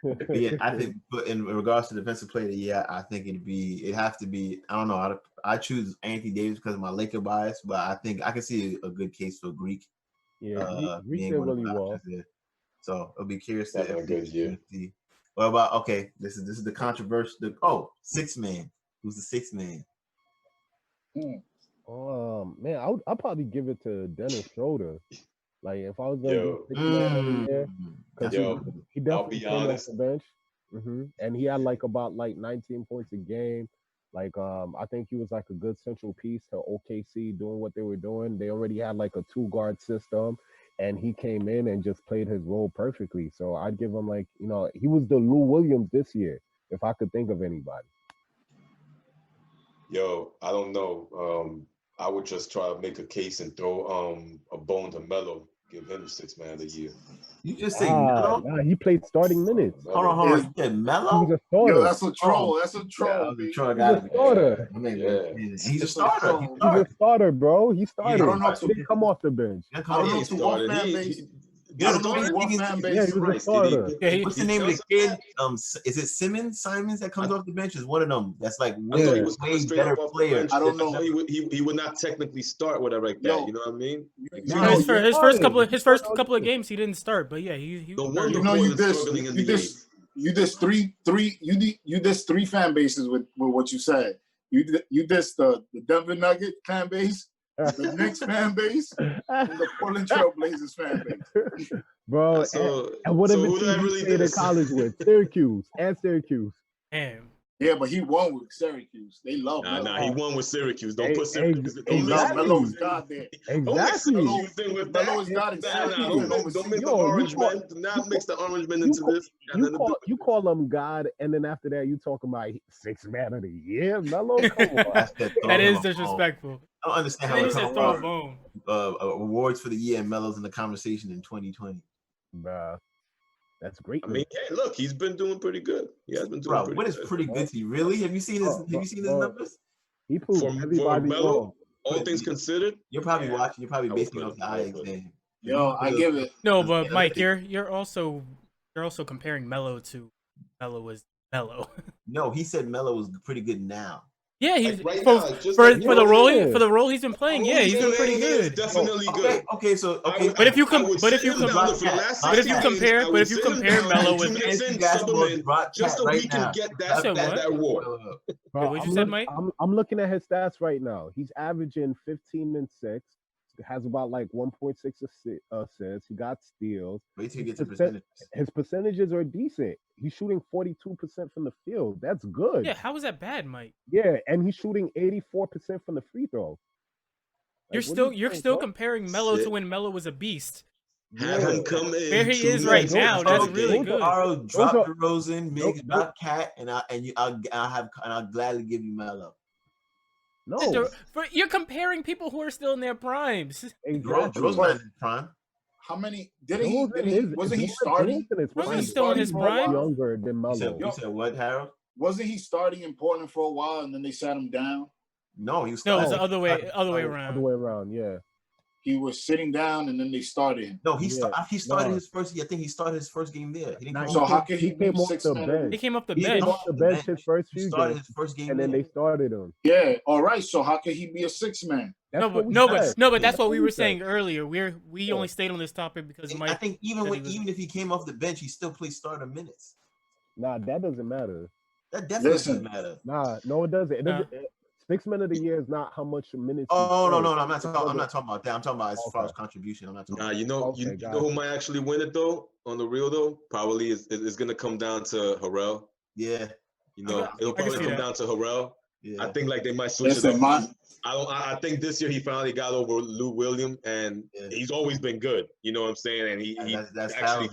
Speaker 2: But yeah, I think. But in regards to defensive player, yeah, I think it'd have to be. I don't know. I choose Anthony Davis because of my Laker bias, but I think I can see a good case for Greek.
Speaker 5: Yeah, Greek did really well.
Speaker 2: So I'll be curious
Speaker 3: to have a good year.
Speaker 2: What about this is the controversial. Sixth man. Who's the sixth man?
Speaker 5: Man, I'll probably give it to Dennis Schroeder. If I was going to do sixth man of the year, because he definitely came off the bench, and he had about 19 points a game. I think he was a good central piece to OKC doing what they were doing. They already had a 2-guard system, and he came in and just played his role perfectly. So I'd give him he was the Lou Williams this year, if I could think of anybody.
Speaker 3: Yo, I don't know. I would just try to make a case and throw a bone to Melo. Give him 6th man of the year.
Speaker 2: You just say Melo?
Speaker 5: Nah, he played starting minutes.
Speaker 2: Hold on. You said Melo?
Speaker 5: He was a starter.
Speaker 4: Yo, that's a troll. That's a troll.
Speaker 5: He's a starter.
Speaker 2: He's a starter.
Speaker 5: He's a starter, bro. He started. He didn't come off the bench.
Speaker 4: I don't know to what fan base. I don't know what fan base.
Speaker 5: Yeah, he was a starter.
Speaker 2: What's the name of the kid? Is it Simons that comes off the bench? Is one of them that's way better player.
Speaker 3: I don't know. He would not technically start whatever like that. You know what I mean?
Speaker 6: His first couple of games he didn't start, but yeah, he
Speaker 4: you dissed three fan bases with what you said. You dissed the Denver Nugget fan base. The Knicks fan base and the Portland Trailblazers fan base.
Speaker 5: Bro, and what
Speaker 3: so
Speaker 5: did
Speaker 3: who did I
Speaker 5: he
Speaker 3: really
Speaker 5: stayed in
Speaker 3: diss?
Speaker 5: college with? Syracuse.
Speaker 6: Damn.
Speaker 4: Yeah, but he won with Syracuse. They love Melo.
Speaker 3: Nah, he won with Syracuse. Don't put Syracuse.
Speaker 4: They love Melo's God there.
Speaker 3: Don't mix
Speaker 5: Exactly.
Speaker 3: Syracuse in with that.
Speaker 4: Melo is God in Syracuse.
Speaker 3: Don't mix the orange men. Do not mix the orange men into this.
Speaker 5: You call him God, and then after that, you talking about 6th man of the year, Melo. Come on,
Speaker 6: that is disrespectful.
Speaker 2: I don't understand how
Speaker 6: He
Speaker 2: we
Speaker 6: said
Speaker 2: talk
Speaker 6: throw a
Speaker 2: about
Speaker 6: bone.
Speaker 2: awards for the year and Melo's in the conversation in 2020.
Speaker 5: Bruh, that's great.
Speaker 3: I mean, hey, look, he's been doing pretty good. He has been doing
Speaker 2: Bro,
Speaker 3: pretty
Speaker 2: what is
Speaker 3: good.
Speaker 2: pretty good to you? Really? Have you seen his? Have you seen his numbers?
Speaker 5: He proved
Speaker 3: For
Speaker 5: everybody
Speaker 3: Melo,
Speaker 5: wrong.
Speaker 3: all things considered,
Speaker 2: You're probably watching. You're probably
Speaker 3: I was
Speaker 2: basing it off
Speaker 3: good.
Speaker 2: the
Speaker 3: I
Speaker 2: eye
Speaker 3: was good.
Speaker 2: exam.
Speaker 4: Yo, I give it.
Speaker 6: No, but Mike, you're also comparing Melo to Melo was Melo.
Speaker 2: No, he said Melo was pretty good now.
Speaker 6: Yeah, he's
Speaker 3: Like right
Speaker 6: for,
Speaker 3: now, just
Speaker 6: for,
Speaker 3: like
Speaker 6: for the role
Speaker 5: yeah.
Speaker 6: for the role he's been playing. Yeah, he's been pretty good.
Speaker 3: Definitely good.
Speaker 2: Okay, so okay.
Speaker 6: But if you
Speaker 3: compare Melo
Speaker 6: with
Speaker 3: just so we can get that award.
Speaker 5: Bro,
Speaker 6: what you said, Mike?
Speaker 5: I'm looking at his stats right now. He's averaging 15 and 6. Has about like 1.6 assists. He got steals.
Speaker 2: Wait till you get to percentages.
Speaker 5: His percentages are decent. He's shooting 42% from the field. That's good.
Speaker 6: Yeah, how is that bad, Mike?
Speaker 5: Yeah, and he's shooting 84% from the free throw.
Speaker 6: You're still comparing Melo to when Melo was a beast.
Speaker 3: Haven't come in.
Speaker 6: Where he is right now, that's really good.
Speaker 2: I'll drop DeRozan, Miggs, drop Cat, and I'll gladly give you Melo.
Speaker 5: No,
Speaker 6: but you're comparing people who are still in their primes.
Speaker 2: DeRozan not in his prime.
Speaker 4: How many wasn't he starting?
Speaker 6: Wasn't he still in his prime?
Speaker 5: Younger than Melo.
Speaker 2: You said what, Harold?
Speaker 4: Wasn't he starting in Portland for a while and then they sat him down?
Speaker 2: No, he was.
Speaker 6: No, it's the other way around.
Speaker 5: Other way around, yeah.
Speaker 4: He was sitting down and then they started him.
Speaker 2: No, he started his first. I think he started his first game there.
Speaker 4: So how could he
Speaker 5: came off the bench?
Speaker 6: He came off the
Speaker 5: bench.
Speaker 6: bench.
Speaker 5: He came off the bench his first few
Speaker 2: started
Speaker 5: games,
Speaker 2: his first game
Speaker 5: and then they started him.
Speaker 4: Yeah, all right. So how could he be a 6th man?
Speaker 6: But that's what we were saying earlier. We only stayed on this topic because Mike.
Speaker 2: I think even if he came off the bench, he still played starter minutes.
Speaker 5: Nah, that doesn't matter.
Speaker 2: That definitely doesn't matter.
Speaker 5: Nah, no, it doesn't. 6 men of the year is not how much minutes.
Speaker 2: Oh no, I'm not talking about that. I'm talking about as far as contribution. I'm not talking.
Speaker 3: Nah, you know who might actually win it though. On the real though, probably is gonna come down to Harrell.
Speaker 2: Yeah,
Speaker 3: it'll probably come down to Harrell. Yeah. I think like they might switch it up. I think this year he finally got over Lou Williams, and he's always been good. You know what I'm saying? And he
Speaker 2: that's
Speaker 3: actually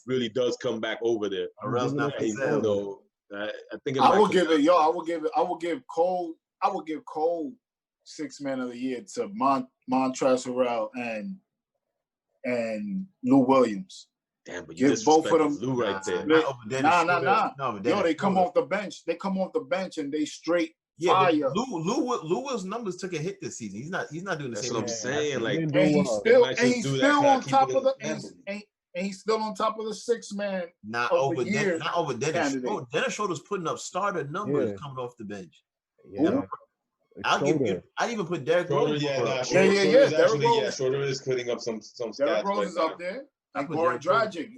Speaker 3: really does come back over there.
Speaker 2: Harrell's not for sale.
Speaker 3: I think
Speaker 4: I will give it. I would give Cole 6th man of the year to Montrezl Harrell and Lou Williams.
Speaker 3: Damn, but you give both of them. Lou right there.
Speaker 4: Nah. Yo, they come off the bench. They come off the bench and they straight fire.
Speaker 2: Lou Will's numbers took a hit this season. He's not doing the
Speaker 3: That's
Speaker 2: same.
Speaker 3: What I'm saying. Like,
Speaker 4: and he's still on top of the. And he's still on top of the 6th man.
Speaker 2: Not over Dennis. Dennis Schroeder's putting up starter numbers coming off the bench.
Speaker 5: Yeah.
Speaker 2: I'd even put Derrick Rose.
Speaker 3: Schroeder is putting up some stats.
Speaker 4: Derrick Rose is up there. And Goran Dragic,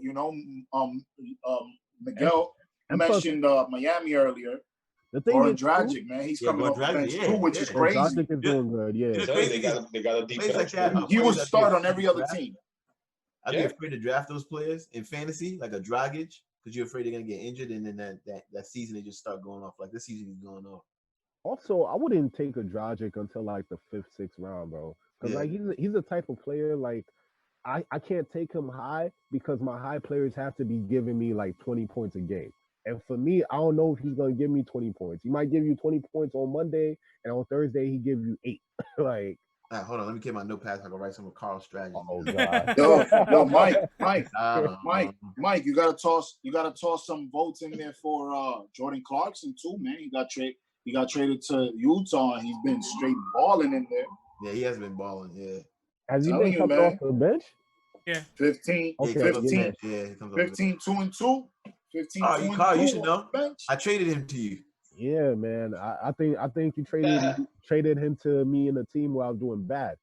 Speaker 4: Miguel mentioned Miami earlier. Goran Dragic, man, he's coming off the bench too, which is crazy.
Speaker 5: Dragic is doing good, yeah.
Speaker 3: They got a deep bench.
Speaker 4: He would start on every other team.
Speaker 2: I'd be afraid to draft those players in fantasy, like a Dragic, because you're afraid they're gonna get injured, and then that season they just start going off. Like this season he's going off.
Speaker 5: Also, I wouldn't take a Dragic until like the 5th, 6th round, bro. Because like he's the type of player like I can't take him high because my high players have to be giving me like 20 points a game. And for me, I don't know if he's gonna give me 20 points. He might give you 20 points on Monday, and on Thursday he give you 8. Like,
Speaker 2: hold on, let me get my notepad so I can write some of Carl's strategy.
Speaker 5: Oh god.
Speaker 4: Yo, Mike, you gotta toss some votes in there for Jordan Clarkson too, man. He got traded to Utah, and he's been straight balling in there.
Speaker 2: Yeah, he has been balling. Yeah.
Speaker 5: Has he been coming off the bench?
Speaker 6: Yeah.
Speaker 4: 15, 15, 15, 2 and 2. 15, 2 and 2.
Speaker 2: Carl, you should know. I traded him to you.
Speaker 5: Yeah, man. I think you traded him to me in a team where I was doing bad.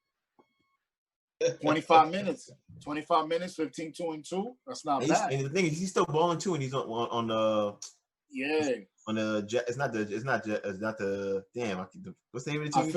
Speaker 4: 25 minutes, 15, 2 and 2. That's not bad.
Speaker 2: And the thing is, he's still balling too, and he's on the.
Speaker 4: Yeah.
Speaker 2: On the it's not the damn. What's the name of the team?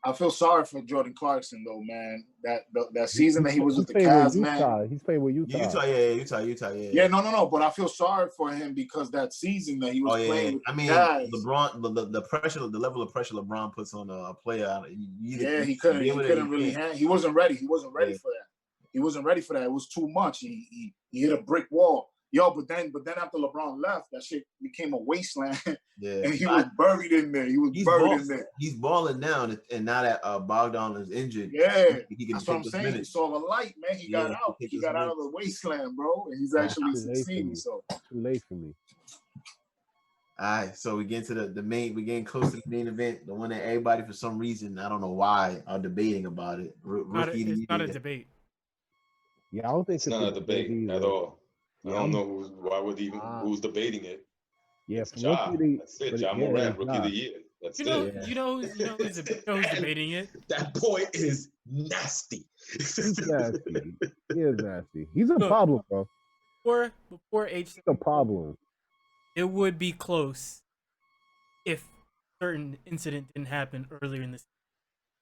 Speaker 4: I feel sorry for Jordan Clarkson though, man. That season that he was with the
Speaker 5: playing
Speaker 4: Cavs,
Speaker 5: with
Speaker 4: man.
Speaker 5: He's playing with Utah.
Speaker 2: Utah.
Speaker 4: Yeah, no. But I feel sorry for him because that season that he was playing with the Cavs.
Speaker 2: LeBron, the pressure, the level of pressure LeBron puts on a player.
Speaker 4: He couldn't really handle. He wasn't ready. He wasn't ready for that. He wasn't ready for that. It was too much. He hit a brick wall. Yo, but then after LeBron left, that shit became a wasteland.
Speaker 2: Yeah,
Speaker 4: and he was buried in there. In there.
Speaker 2: He's balling now, and now that Bogdan is injured,
Speaker 4: he can.
Speaker 2: That's
Speaker 4: what I'm saying. He saw the light, man. He got out. He got out of the wasteland, bro, and he's actually succeeding. So
Speaker 5: too late for me.
Speaker 2: All right, so we get to the main. We're getting close to the main event, the one that everybody, for some reason, I don't know why, are debating about it.
Speaker 6: It's not a debate.
Speaker 5: Yeah, I don't think
Speaker 3: it's not a debate at all. I don't know who's debating it.
Speaker 5: Yeah,
Speaker 3: it's Ja. That's it. Ja Morant, Rookie of the Year. That's
Speaker 6: it. You know who's debating it.
Speaker 3: That boy is nasty.
Speaker 5: He's nasty. He is nasty. He's a problem, bro.
Speaker 6: Before H,
Speaker 5: he's a problem.
Speaker 6: It would be close if certain incident didn't happen earlier in this.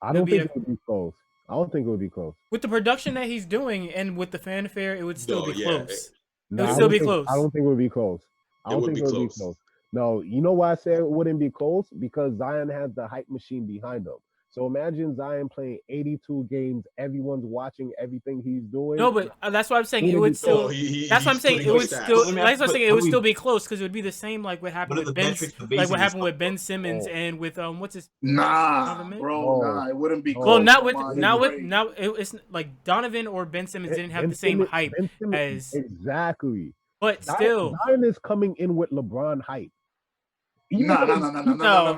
Speaker 5: I don't think it would be close. I don't think it would be close.
Speaker 6: With the production that he's doing and with the fanfare, it would still be close.
Speaker 5: No,
Speaker 6: it would still be close.
Speaker 5: I don't think it would be close. I don't think it would be close. No, you know why I say it wouldn't be close? Because Zion has the hype machine behind him. So imagine Zion playing 82 games. Everyone's watching everything he's doing.
Speaker 6: No, but that's why I'm saying it would still. That's what I'm saying. It would still. That's what I'm saying. It would still be close because it would be the same like what happened with Ben, like what happened with Ben Simmons and with what's his.
Speaker 4: Nah, it wouldn't be close.
Speaker 6: Well, not it's like Donovan or Ben Simmons didn't have the same hype as
Speaker 5: exactly.
Speaker 6: But still,
Speaker 5: Zion is coming in with LeBron hype.
Speaker 4: No.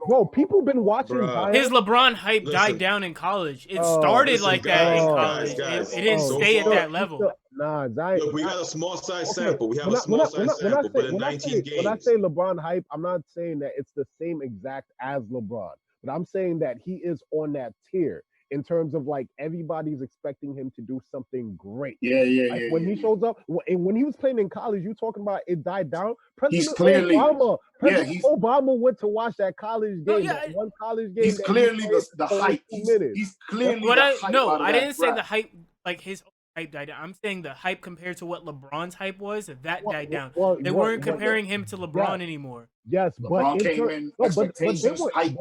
Speaker 5: Bro, people been watching Zion.
Speaker 6: His LeBron hype died down in college. It started like that in college. It didn't stay at that level.
Speaker 5: Zion.
Speaker 3: Look, we got a small size sample. We have a small size sample, but in 19 games.
Speaker 5: When I say LeBron hype, I'm not saying that it's the same exact as LeBron, but I'm saying that he is on that tier. In terms of like everybody's expecting him to do something great. When he shows up, and when he was playing in college, you talking about it died down. President Obama went to watch that college game. One college game.
Speaker 4: He's clearly the hype. He's clearly the hype.
Speaker 6: No, I didn't say the hype like his hype died down. I'm saying the hype compared to what LeBron's hype was, that died down. They weren't comparing him to LeBron anymore.
Speaker 5: Yes,
Speaker 4: LeBron came in expectations hype.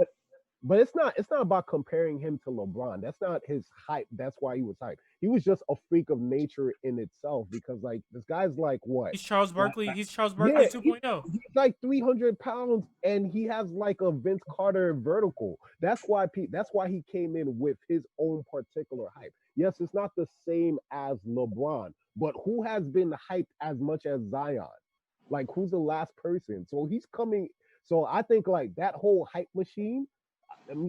Speaker 5: But it's not about comparing him to LeBron. That's not his hype. That's why he was hype. He was just a freak of nature in itself because like this guy's like what?
Speaker 6: He's Charles Barkley. He's Charles Barkley 2.0.
Speaker 5: He's like 300 pounds and he has like a Vince Carter vertical. That's why he came in with his own particular hype. Yes, it's not the same as LeBron, but who has been hyped as much as Zion? Like who's the last person? So he's coming. So I think like that whole hype machine.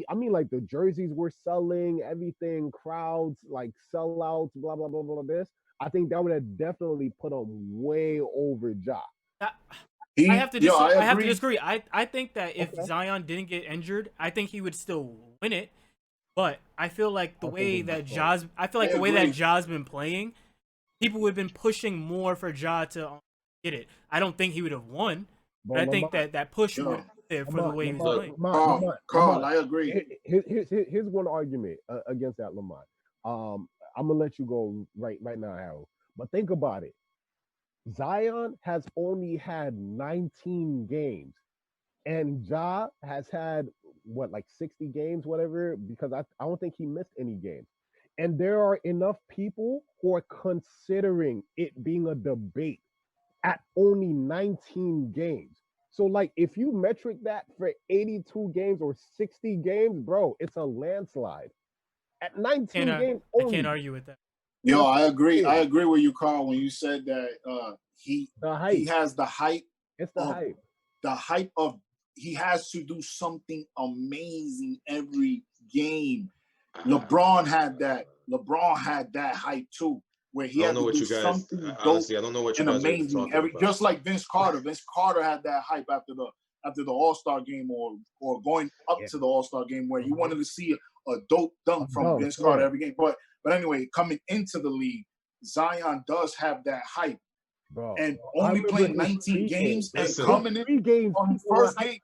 Speaker 5: I mean, like the jerseys were selling, everything, crowds, like sellouts, blah, blah, blah, blah, this. I think that would have definitely put him way over Ja.
Speaker 6: I have to disagree. I think that if Zion didn't get injured, I think he would still win it. But I feel like the way that Ja's been playing, people would have been pushing more for Ja to get it. I don't think he would have won, but I think that push would there for the way he was playing.
Speaker 4: Carl, I agree.
Speaker 5: Here's one argument against that, Lamont. I'm gonna let you go right now, Harold. But think about it. Zion has only had 19 games, and Ja has had like 60 games, whatever. Because I don't think he missed any games. And there are enough people who are considering it being a debate at only 19 games. So, like, if you metric that for 82 games or 60 games, bro, it's a landslide. At 19 games only.
Speaker 6: I can't argue with that.
Speaker 4: Yo, I agree. I agree with you, Carl, when you said that he has the hype.
Speaker 5: It's the hype.
Speaker 4: The hype of he has to do something amazing every game. LeBron had that. LeBron had that hype, too. Where he had to do something dope
Speaker 3: I don't know what you
Speaker 4: and
Speaker 3: guys
Speaker 4: amazing.
Speaker 3: are talking about.
Speaker 4: Just like Vince Carter. Vince Carter had that hype after the All-Star game or going up to the All-Star game where you wanted to see a dope dunk from Vince Carter every game. But anyway, coming into the league, Zion does have that hype.
Speaker 5: Bro,
Speaker 4: and only playing 19 games and coming in on his first game.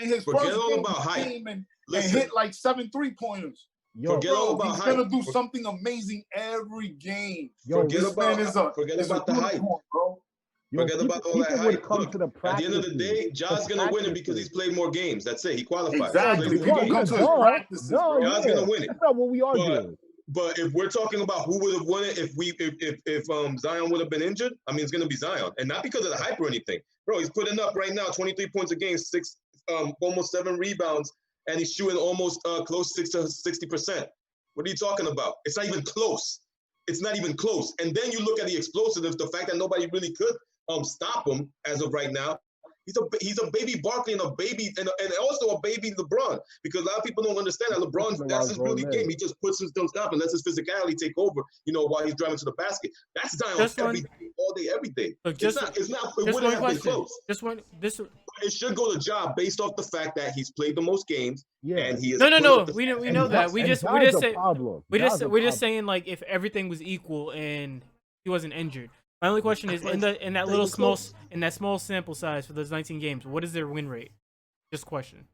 Speaker 4: in his
Speaker 3: Forget
Speaker 4: first
Speaker 3: all
Speaker 4: game,
Speaker 3: about hype.
Speaker 4: came and
Speaker 3: Listen.
Speaker 4: hit like 7 3-pointers.
Speaker 3: Forget all about
Speaker 4: he's
Speaker 3: hype.
Speaker 4: He's gonna do something amazing every game.
Speaker 3: Forget
Speaker 4: this
Speaker 3: about
Speaker 4: man is
Speaker 3: the hype,
Speaker 4: bro.
Speaker 3: Forget about all that hype. Look, at the end of the day, Ja's gonna win it because he's played more games. That's it. He qualified.
Speaker 4: Exactly. People come to his practices, bro.
Speaker 3: Ja's gonna win it.
Speaker 5: That's not what we are doing.
Speaker 3: But if we're talking about who would have won it if Zion would have been injured, I mean, it's gonna be Zion, and not because of the hype or anything, bro. He's putting up right now 23 points a game, almost 7 rebounds, and he's shooting almost close to 60%. What are you talking about? It's not even close. It's not even close. And then you look at the explosiveness, the fact that nobody really could stop him as of right now. He's a baby Barkley and a baby and also a baby LeBron, because a lot of people don't understand that LeBron, that's his really game. He just puts his don't stop and lets his physicality take over, while he's driving to the basket. That's Zion every day, all day, every day.
Speaker 6: Look,
Speaker 3: it wouldn't have been close. It should go to Ja based off the fact that he's played the most games.
Speaker 5: Yeah.
Speaker 3: And he is
Speaker 6: No. We know that. We're just saying, like, if everything was equal and he wasn't injured. My only question is, in that small sample size for those 19 games, what is their win rate? Just question.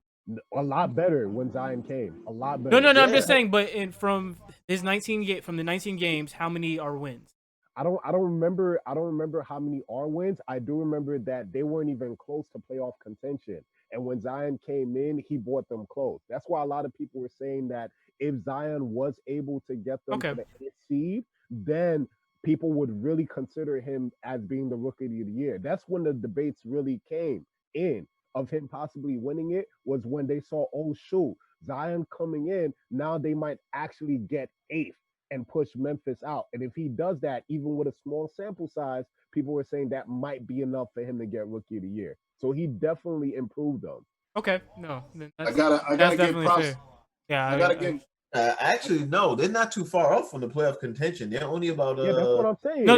Speaker 5: A lot better when Zion came. A lot better.
Speaker 6: No. I'm just saying. But from the 19 games, how many are wins?
Speaker 5: I don't remember how many are wins. I do remember that they weren't even close to playoff contention. And when Zion came in, he brought them close. That's why a lot of people were saying that if Zion was able to get them to the 8th seed, then people would really consider him as being the rookie of the year. That's when the debates really came in of him possibly winning it, was when they saw, oh shoot, Zion coming in, now they might actually get 8th and push Memphis out. And if he does that, even with a small sample size, people were saying that might be enough for him to get rookie of the year. So he definitely improved them.
Speaker 6: Okay, no.
Speaker 4: I gotta give props.
Speaker 6: Fair. Yeah,
Speaker 4: I gotta give.
Speaker 2: Actually, no, they're not too far off from the playoff contention. They're only about.
Speaker 5: Yeah, that's what I'm saying.
Speaker 6: No,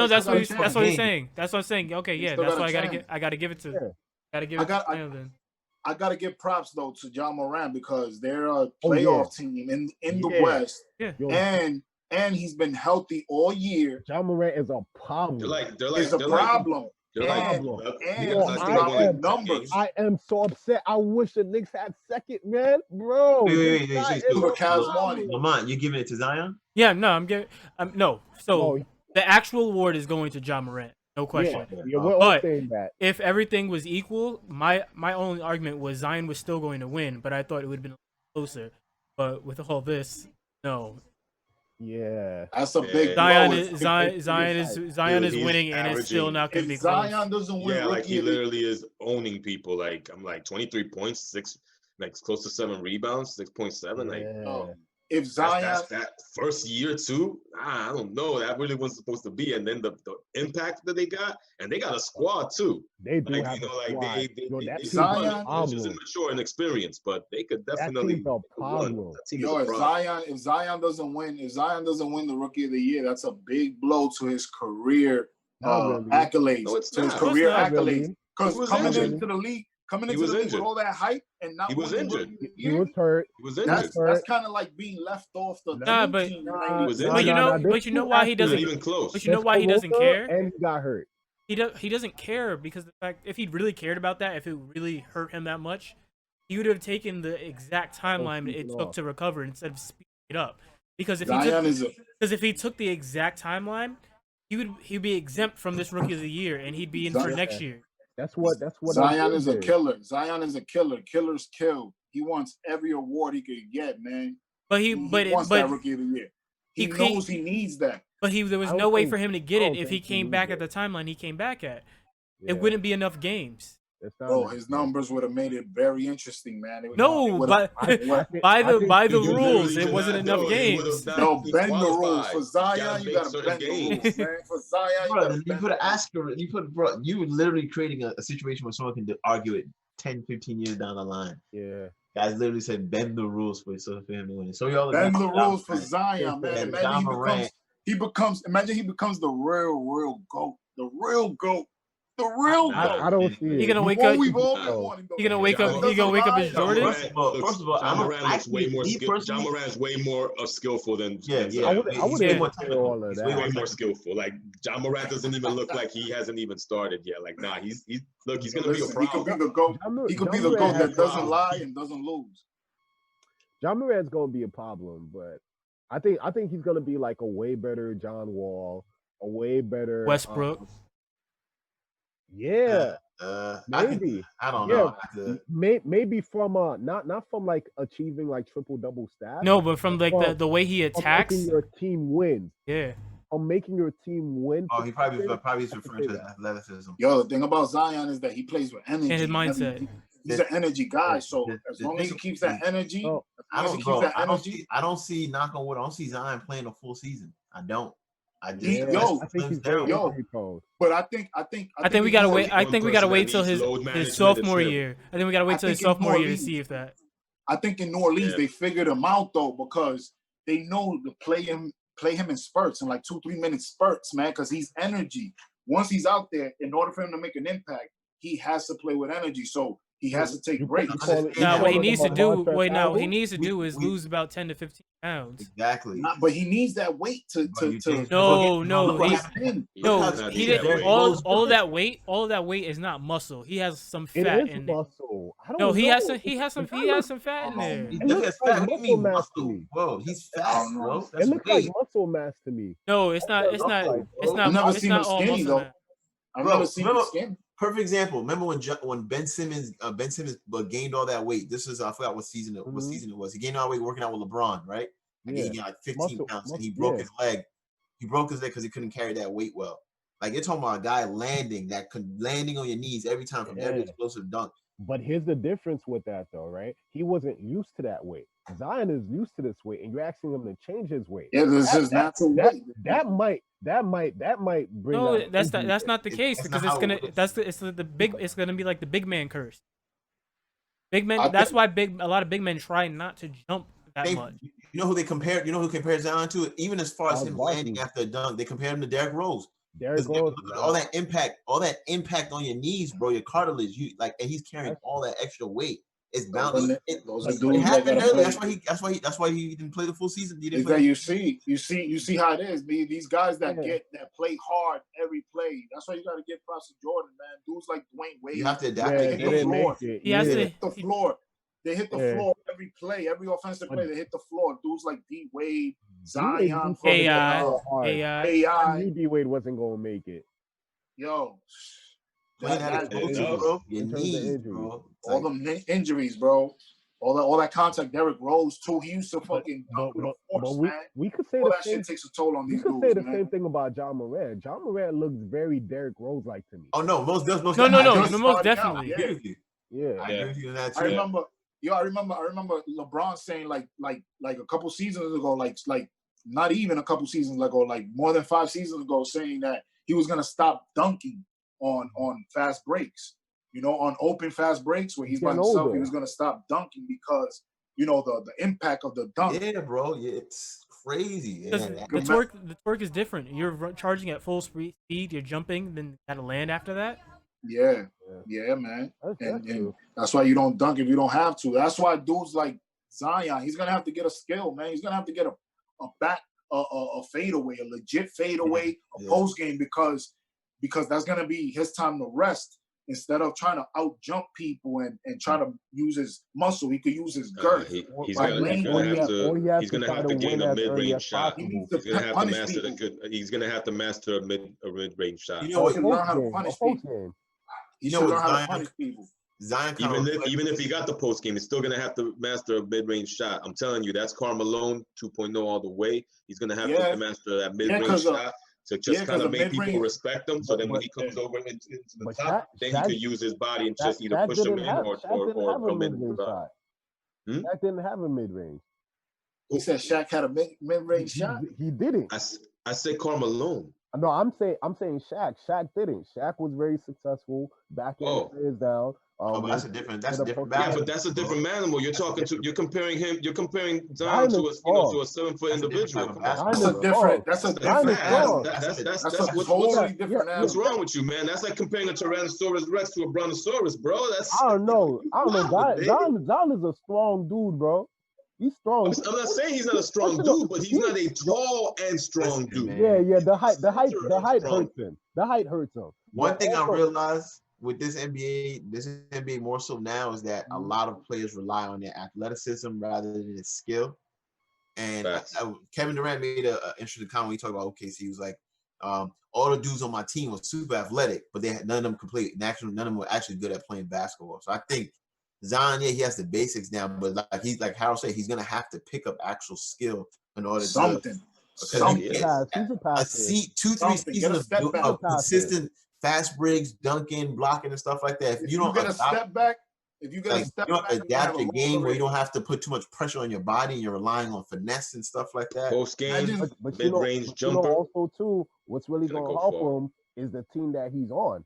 Speaker 6: that's what he's saying. That's what I'm saying. Okay, yeah, that's why I gotta give it to.
Speaker 5: Yeah.
Speaker 6: Gotta give it. Then.
Speaker 4: I gotta give props though to Ja Morant, because they're a playoff team in the West.
Speaker 6: Yeah.
Speaker 4: And he's been healthy all year.
Speaker 5: Ja Morant is a problem.
Speaker 4: It's a problem.
Speaker 5: I am so upset. I wish the Knicks had second, man, bro.
Speaker 2: Wait. Lamont, you're giving it to Zion?
Speaker 6: Yeah, no, I'm giving. No, so the actual award is going to Ja Morant, no question.
Speaker 5: Yeah, we're all saying that.
Speaker 6: If everything was equal, my only argument was Zion was still going to win, but I thought it would have been closer. But with all this, no.
Speaker 5: Yeah,
Speaker 4: that's a big
Speaker 6: Zion is winning, and it's still not going to be close.
Speaker 4: Zion doesn't win,
Speaker 3: like he literally is owning people. Like I'm like 23 points, 6, like close to 7 rebounds, 6.7. Like
Speaker 4: if Zion
Speaker 3: that's that first year too, I don't know. That really wasn't supposed to be. And then the impact that they got, and they got a squad too.
Speaker 5: They do have a squad. Zion
Speaker 3: is immature and experienced, but they could definitely.
Speaker 4: If Zion doesn't win the Rookie of the Year, that's a big blow to his career accolades.
Speaker 3: No, it's
Speaker 4: to
Speaker 3: not.
Speaker 4: his career accolades. Because coming into the league with all that hype and not
Speaker 3: he was injured.
Speaker 5: He was hurt.
Speaker 3: He was injured.
Speaker 4: That's kind of like being left off the team.
Speaker 6: But you know why he doesn't
Speaker 3: even close.
Speaker 6: But you know why he doesn't care?
Speaker 5: And he got hurt.
Speaker 6: He doesn't care because the fact, if he really cared about that, if it really hurt him that much, he would have taken the exact timeline it took to recover instead of speeding it up. Because if he took the exact timeline, he'd be exempt from this Rookie of the Year and he'd be in for next year.
Speaker 5: That's what
Speaker 4: Zion is a killer. Zion is a killer. Killers kill. He wants every award he could get, man.
Speaker 6: But he wants
Speaker 4: that Rookie of the Year. He knows he needs that.
Speaker 6: But there was no way for him to get it if he came back at the timeline he came back at. Yeah. It wouldn't be enough games.
Speaker 4: Bro, his numbers would have made it very interesting, man.
Speaker 6: By the rules, it wasn't enough games.
Speaker 4: No, bend the rules. For Zion, you gotta bend the rules, man. For Zion,
Speaker 2: you were literally creating a situation where someone can argue it 10, 15 years down the line.
Speaker 5: Yeah.
Speaker 2: Guys literally said bend the rules for him to win. So y'all
Speaker 4: bend the rules for Zion, man. Imagine he becomes the real GOAT. The real GOAT. The real GOAT.
Speaker 5: I don't see it.
Speaker 6: He gonna wake up.
Speaker 4: We've all been wanting
Speaker 6: He gonna wake up. He gonna wake up as Jordan.
Speaker 2: First of all,
Speaker 3: John Moran looks way more. John Moran's way more skillful than
Speaker 5: I would say all of that.
Speaker 3: Way more skillful. Like John Moran doesn't even look like he hasn't even started yet. Like nah, he's gonna be a problem.
Speaker 4: He could be the GOAT. He could be the GOAT that doesn't lie and doesn't lose.
Speaker 5: John Moran's gonna be a problem, but I think he's gonna be like a way better John Wall, a way better
Speaker 6: Westbrook.
Speaker 5: Maybe.
Speaker 2: I don't know.
Speaker 5: Maybe from not from like achieving like triple-double stats.
Speaker 6: No, but from like the way he attacks.
Speaker 5: Making your team win.
Speaker 6: Yeah.
Speaker 5: From making your team win.
Speaker 2: Oh, he probably is referring to athleticism.
Speaker 4: Yo, the thing about Zion is that he plays with energy.
Speaker 6: And his mindset.
Speaker 4: He's an energy guy, so as long as he keeps that energy,
Speaker 2: I don't see knock on wood. I don't see Zion playing a full season. I don't. I think he's
Speaker 4: but I think
Speaker 6: we gotta wait. I think we gotta wait till his sophomore year. I think we gotta wait till his sophomore year to see if that.
Speaker 4: I think in New Orleans they figured him out though because they know to play him in spurts in like 2-3 minute spurts, man. Because he's energy. Once he's out there, in order for him to make an impact, he has to play with energy. So he has to take breaks.
Speaker 6: Now, what he needs to do is lose about 10 to 15 pounds.
Speaker 2: Exactly.
Speaker 4: But he needs that weight to.
Speaker 6: No. He didn't. All of that weight is not muscle. He has some fat in
Speaker 5: muscle.
Speaker 6: No, he has some fat in there.
Speaker 2: He looks fat. What do you mean muscle? Whoa, he's fat, bro.
Speaker 5: It looks like muscle mass to me.
Speaker 6: No, it's not.
Speaker 4: I've never seen him skinny though. I've never seen him skinny.
Speaker 2: Perfect example. Remember when Ben Simmons gained all that weight? This is I forgot what season it was. He gained all that weight working out with LeBron, right? He gained like 15 pounds, and he broke his leg. He broke his leg because he couldn't carry that weight well. Like you're talking about a guy landing on your knees every time from every explosive dunk.
Speaker 5: But here's the difference with that, though, right? He wasn't used to that weight. Zion is used to this weight, and you're asking him to change his weight.
Speaker 4: Yeah, this is natural weight.
Speaker 5: That might bring.
Speaker 6: No, that's not the case because it's gonna be like the big man curse. Big men. That's why a lot of big men try not to jump that much.
Speaker 2: You know who they compare? You know who compares Zion to? Even as far as him landing after a dunk, they compare him to Derrick Rose. All that impact on your knees, bro, your cartilage, and he's carrying all that extra weight. It's bound. It happened early. That's why he didn't play the full season.
Speaker 4: You see how it is. These guys that play hard every play. That's why you got to get props to Jordan, man. Dudes like Dwayne Wade.
Speaker 2: You have to adapt.
Speaker 4: They hit the floor.
Speaker 6: He has to
Speaker 4: hit the floor. They hit the floor every play, every offensive play. They hit the floor. Dudes like D Wade, Zion,
Speaker 5: AI. D Wade wasn't gonna make it.
Speaker 4: Yo,
Speaker 2: your knees, bro.
Speaker 4: All them injuries, bro. All that contact. Derrick Rose too. He used to fucking
Speaker 5: we could say
Speaker 4: all
Speaker 5: the
Speaker 4: that
Speaker 5: same,
Speaker 4: shit takes a toll on these dudes.
Speaker 5: We could say the same thing about John Moran. John Moran looks very Derrick Rose like to me.
Speaker 2: Oh no, most definitely.
Speaker 5: Yeah.
Speaker 2: I agree with you on that too.
Speaker 4: I remember LeBron saying like a couple seasons ago, like not even a couple seasons ago, like more than 5 seasons ago, saying that he was gonna stop dunking on fast breaks. On open fast breaks where he's by himself, he was gonna stop dunking because the impact of the dunk.
Speaker 2: Yeah, bro. Yeah, it's crazy. Yeah.
Speaker 6: The torque is different. You're charging at full speed. You're jumping, then gotta land after that.
Speaker 4: Yeah, man. And that's why you don't dunk if you don't have to. That's why dudes like Zion, he's gonna have to get a skill, man. He's gonna have to get a fadeaway, a legit fadeaway, a post game because that's gonna be his time to rest. Instead of trying to out jump people and try to use his muscle, he could use his girth.
Speaker 3: He's gonna have to gain a mid-range shot. He's gonna have to master a mid-range shot.
Speaker 4: You know what? Learn how to punish people. Learn how to punish people.
Speaker 2: Zion,
Speaker 3: even if he got the post game, he's still gonna have to master a mid-range shot. I'm telling you, that's Karl Malone 2.0 all the way. He's gonna have to master that mid-range shot. To just kind of make people respect him, so then when he comes over into the top, then he could use his body and just either push him in or come in.
Speaker 5: Shaq didn't have a mid-range.
Speaker 4: He said Shaq had a mid-range shot?
Speaker 5: He didn't.
Speaker 3: I said Karl Malone.
Speaker 5: No, I'm saying Shaq. Shaq didn't. Shaq was very successful back in the players down.
Speaker 2: but that's a different basketball.
Speaker 3: Yeah, but that's a different animal. You're comparing Zion to a 7-foot individual.
Speaker 4: That's a different animal.
Speaker 3: That's
Speaker 4: a totally different animal.
Speaker 3: What's wrong with you, man? That's like comparing a Tyrannosaurus Rex to a Brontosaurus, bro.
Speaker 5: I don't know. Zion is a strong dude, bro. He's strong.
Speaker 3: I'm not saying he's not a strong dude, but he's not a tall and strong dude.
Speaker 5: Yeah. The height hurts him. The height hurts him.
Speaker 2: One thing I realized with this NBA more so now is that a lot of players rely on their athleticism rather than their skill. And Kevin Durant made an interesting comment when he talked about OKC. He was like, all the dudes on my team were super athletic, but none of them none of them were actually good at playing basketball. So I think Zion, he has the basics now, but like Harold said, he's gonna have to pick up actual skill in order
Speaker 4: He's
Speaker 5: a passer.
Speaker 2: 2-3 seasons of consistent fast breaks, dunking, blocking, and stuff like that. If you don't
Speaker 4: get a step back, you don't
Speaker 2: adapt your game where you don't have to put too much pressure on your body and you're relying on finesse and stuff like that.
Speaker 3: Post game, mid-range jumper.
Speaker 5: Also, too, what's really going to help him is the team that he's on,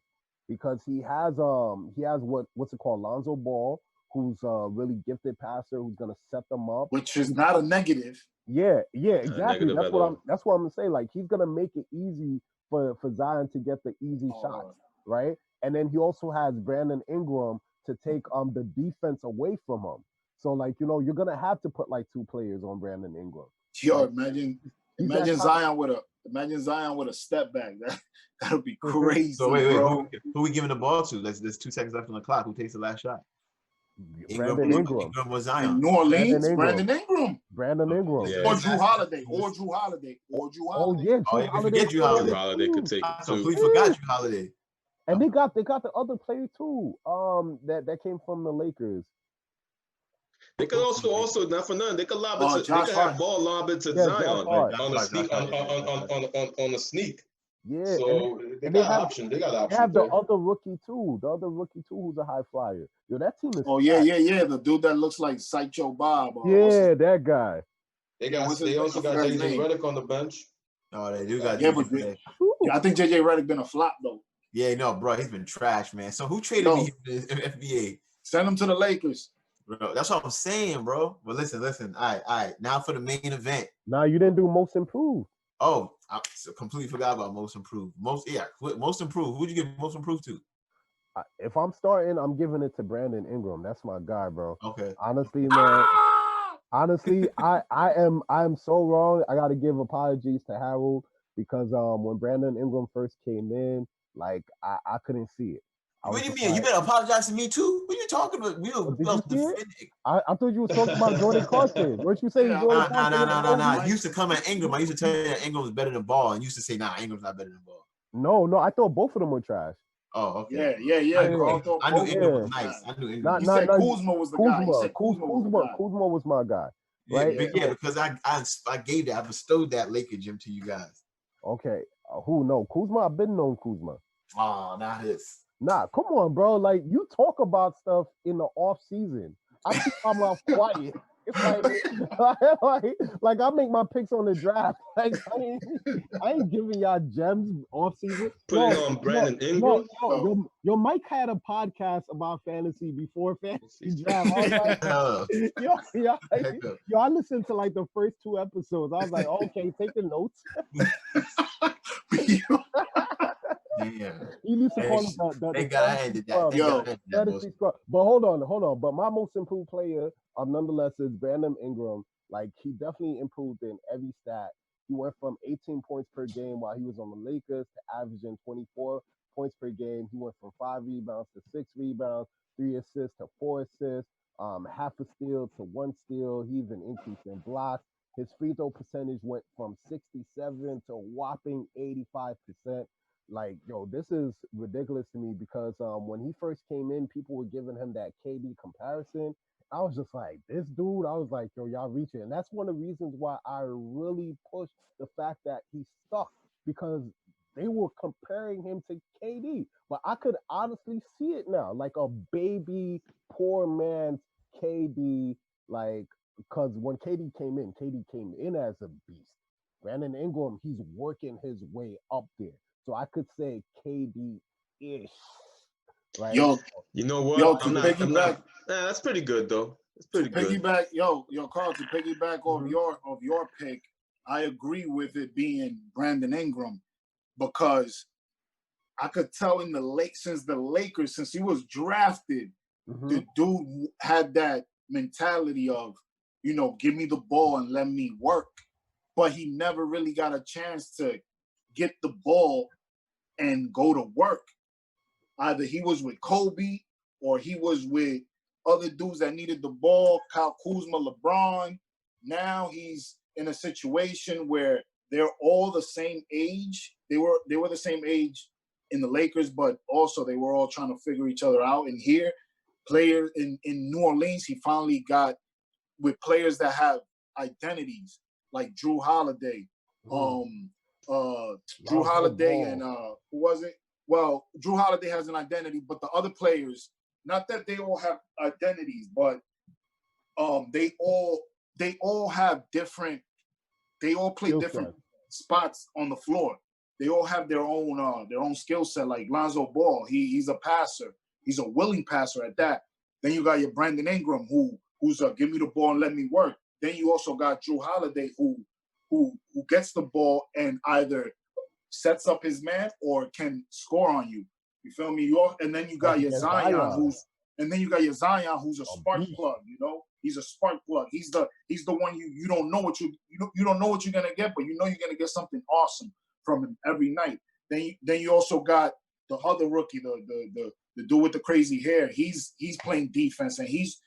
Speaker 5: because he has what's it called, Lonzo Ball, who's a really gifted passer who's going to set them up,
Speaker 4: which is not a negative.
Speaker 5: Yeah, exactly. That's what I'm gonna say. Like, he's gonna make it easy for Zion to get the easy shots, right? And then he also has Brandon Ingram to take the defense away from him. So, like, you're gonna have to put like 2 players on Brandon Ingram.
Speaker 4: Yo, imagine Zion with a step back. That would be crazy.
Speaker 2: So wait,
Speaker 4: bro.
Speaker 2: Who we giving the ball to? There's 2 seconds left on the clock. Who takes the last shot?
Speaker 5: Brandon Ingram
Speaker 2: was Zion.
Speaker 4: New Orleans, Brandon Ingram.
Speaker 5: Yeah.
Speaker 4: Or Drew Holiday.
Speaker 5: Oh yeah,
Speaker 2: Drew Holiday.
Speaker 3: Holiday could take
Speaker 2: I completely forgot Drew Holiday.
Speaker 5: And they got the other player too. That came from the Lakers.
Speaker 3: They could also not for nothing. They could lob it. They could have ball lob it to Zion on a sneak.
Speaker 5: Yeah,
Speaker 3: so they got options. They
Speaker 5: have the other rookie too. Who's a high flyer. Yo, that team is.
Speaker 4: Oh yeah. The dude that looks like Sideshow Bob.
Speaker 5: That guy.
Speaker 3: They also got JJ Redick on the bench.
Speaker 2: Oh, they do got.
Speaker 4: I think JJ Redick been a flop though.
Speaker 2: Yeah, no, bro, he's been trash, man. So who traded me in the FBA?
Speaker 4: Send him to the Lakers.
Speaker 2: Bro, that's what I'm saying, bro. But listen. All right. Now for the main event.
Speaker 5: Nah, you didn't do most improved.
Speaker 2: Oh, I completely forgot about most improved. Most improved. Who'd you give most improved to?
Speaker 5: If I'm starting, I'm giving it to Brandon Ingram. That's my guy, bro.
Speaker 2: Okay.
Speaker 5: Honestly, man. Honestly, I am so wrong. I got to give apologies to Harold because when Brandon Ingram first came in, like I couldn't see it.
Speaker 2: What do you mean? You better apologize to me too? What are you talking about?
Speaker 5: I thought you were talking about Jordan Clarkson. What you saying?
Speaker 2: No. You used to come at Ingram. I used to tell you that Ingram was better than Ball, and you used to say, nah, Ingram's not better than Ball.
Speaker 5: No. I thought both of them were trash.
Speaker 2: Oh, okay.
Speaker 4: Yeah.
Speaker 2: I knew Ingram was nice. I knew Ingram.
Speaker 4: You said Kuzma was the guy.
Speaker 5: Kuzma was my guy. Right?
Speaker 2: Yeah, because I gave that. I bestowed that Laker gym to you guys.
Speaker 5: Okay. Who? No, Kuzma. I've been known Kuzma.
Speaker 2: Oh, not his.
Speaker 5: Nah, come on, bro. Like, you talk about stuff in the off season. I keep my mouth quiet. It's like I make my picks on the draft. Like, I ain't giving y'all gems off season.
Speaker 3: Putting on Brandon Ingram.
Speaker 5: Yo, Mike had a podcast about fantasy before fantasy draft. I was like, yo, I listened to like the first 2 episodes. I was like, okay, take the notes.
Speaker 2: Yeah.
Speaker 5: You need to call it the
Speaker 2: Thank God I did that.
Speaker 5: But hold on. But my most improved player, nonetheless, is Brandon Ingram. Like, he definitely improved in every stat. He went from 18 points per game while he was on the Lakers to averaging 24 points per game. He went from 5 rebounds to 6 rebounds, 3 assists to 4 assists, half a steal to 1 steal. He even increased in blocks. His free throw percentage went from 67 to a whopping 85%. Like, yo, this is ridiculous to me because when he first came in, people were giving him that KD comparison. I was just like, this dude, I was like, yo, y'all reaching. And that's one of the reasons why I really pushed the fact that he stuck, because they were comparing him to KD. But I could honestly see it now, like a baby, poor man's KD, like, because when KD came in as a beast. Brandon Ingram, he's working his way up there. So I could say KD-ish. right?
Speaker 4: Yo,
Speaker 3: you know what?
Speaker 4: Yo,
Speaker 3: That's pretty good though. It's pretty good.
Speaker 4: Piggyback, Carl, to piggyback off your pick, I agree with it being Brandon Ingram because I could tell since he was drafted, the dude had that mentality of, give me the ball and let me work. But he never really got a chance to get the ball and go to work. Either he was with Kobe or he was with other dudes that needed the ball, Kyle Kuzma, LeBron. Now he's in a situation where they're all the same age. They were the same age in the Lakers, but also they were all trying to figure each other out. And here, players in New Orleans, he finally got with players that have identities like Drew Holiday. Drew Holiday and who was it? Well, Drew Holiday has an identity, but the other players, not that they all have identities, but they all have different. They all play different spots on the floor. They all have their own skill set. Like Lonzo Ball, he's a passer. He's a willing passer at that. Then you got your Brandon Ingram, who's a give me the ball and let me work. Then you also got Drew Holiday, who gets the ball and either sets up his man or can score on you. You feel me? And then you got your Zion, who's a spark plug. He's a spark plug. He's the one you don't know what you don't know what you're gonna get, but you're gonna get something awesome from him every night. Then you also got the other rookie, the dude with the crazy hair. He's playing defense and he's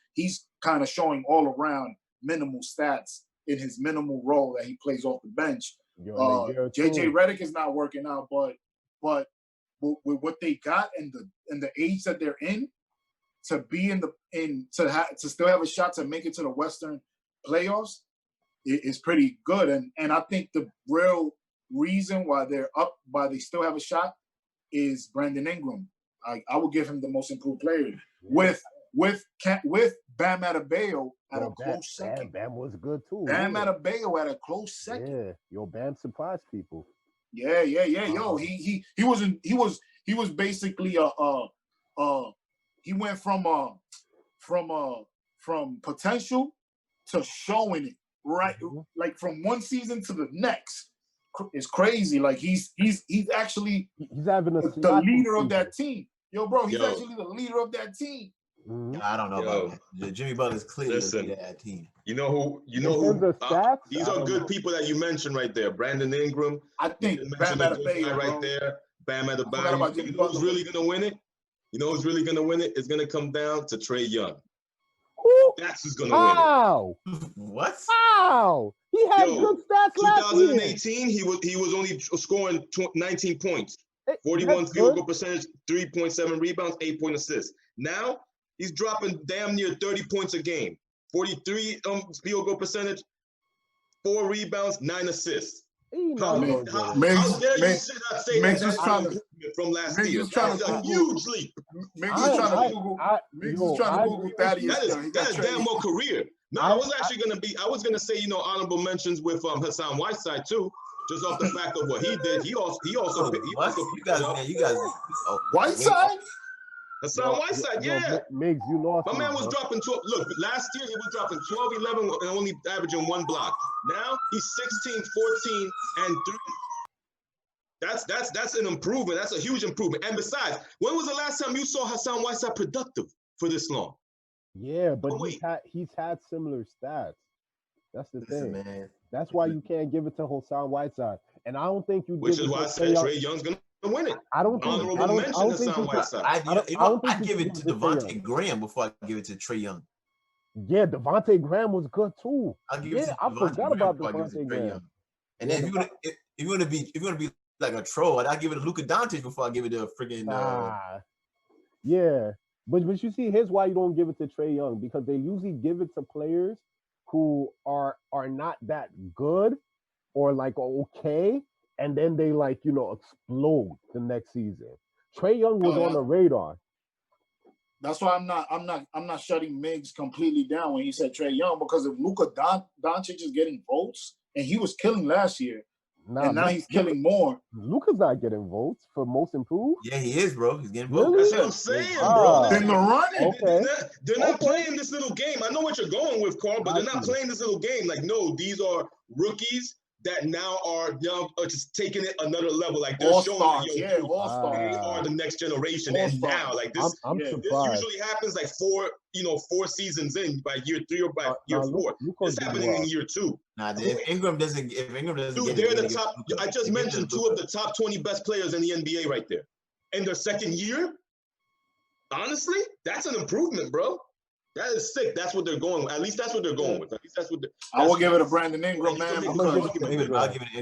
Speaker 4: kind of showing all around minimal stats in his minimal role that he plays off the bench. JJ Redick is not working out, but with what they got and the age that they're in, to be to still have a shot to make it to the Western playoffs is pretty good. And I think the real reason why they still have a shot is Brandon Ingram. I would give him the most improved player with Bam Adebayo at a close second.
Speaker 5: Bam was good too.
Speaker 4: Bam Adebayo at a close second.
Speaker 5: Yeah, Bam surprised people.
Speaker 4: Yeah. Yo, he was basically he went from potential to showing it right, like from one season to the next. It's crazy. Like he's actually
Speaker 5: having
Speaker 4: the leader of that team. Yo, bro, he's actually the leader of that team.
Speaker 2: I don't know about that. Jimmy Butler's clearly that team.
Speaker 3: You know who? These are good people that you mentioned right there. Brandon Ingram.
Speaker 4: I think Bam Adebayo
Speaker 3: right there. Bam Adebayo. You know who's really gonna win it? It's gonna come down to Trae Young. That's who's gonna win it.
Speaker 2: What?
Speaker 5: How? He had good stats last year.
Speaker 3: 2018, he was only scoring 19 points, 41 field goal percentage, 3.7 rebounds, 8 assists. Now he's dropping damn near 30 points a game, 43 field goal percentage, 4 rebounds, 9 assists. How dare you say that from last year? That's a huge leap.
Speaker 4: Miggs is trying to Google Thaddeus.
Speaker 3: That is damn well career. No, I was gonna say, honorable mentions with Hassan Whiteside too, just off the fact of what he did. He also
Speaker 2: you guys
Speaker 4: Whiteside?
Speaker 3: Hassan Whiteside, yeah.
Speaker 5: Miggs, you lost.
Speaker 3: My man was dropping 12. Look, last year he was dropping 12, 11, and only averaging 1 block. Now he's 16, 14, and 3. That's an improvement. That's a huge improvement. And besides, when was the last time you saw Hassan Whiteside productive for this long?
Speaker 5: Yeah, but he's had similar stats. That's the thing, man. That's why you can't give it to Hassan Whiteside. And I don't think you.
Speaker 3: Which is why I said Trae Young's gonna win it.
Speaker 5: I don't think.
Speaker 2: I'd give it to Devontae Graham before I give it to Trae Young.
Speaker 5: Yeah, Devontae Graham was good too.
Speaker 2: I forgot about Devontae Graham. And then if you're gonna be like a troll, I'd give it to Luka Doncic before I give it to a friggin'.
Speaker 5: Yeah, but you see, here's why you don't give it to Trae Young, because they usually give it to players who are not that good or like okay, and then they explode the next season. Trae Young was on the radar.
Speaker 4: That's why I'm not shutting Miggs completely down when he said Trae Young, because if Luka Doncic is getting votes and he was killing last year, and now he's killing more.
Speaker 5: Luka's not getting votes for most improved.
Speaker 2: Yeah, he is, bro. He's getting votes.
Speaker 5: Really?
Speaker 3: That's what I'm saying, bro.
Speaker 4: In the running.
Speaker 5: Okay.
Speaker 3: They're not playing this little game. I know what you're going with, Carl, but they're not playing this little game. Like, no, these are rookies that now are just taking it another level. Like, they're showing that, they are the next generation. And now, like, this, this usually happens like four seasons in, by year 3 or by year 4. It's happening in year 2.
Speaker 2: Nah, if Ingram doesn't
Speaker 3: dude, they're the top. I just mentioned 2 of the top 20 best players in the NBA right there. In their second year, honestly, that's an improvement, bro. That is sick. That's what they're going with. At least that's what they're going with. At least that's what
Speaker 4: I will give it a Brandon Ingram, man.
Speaker 2: I'll give it an Ingram.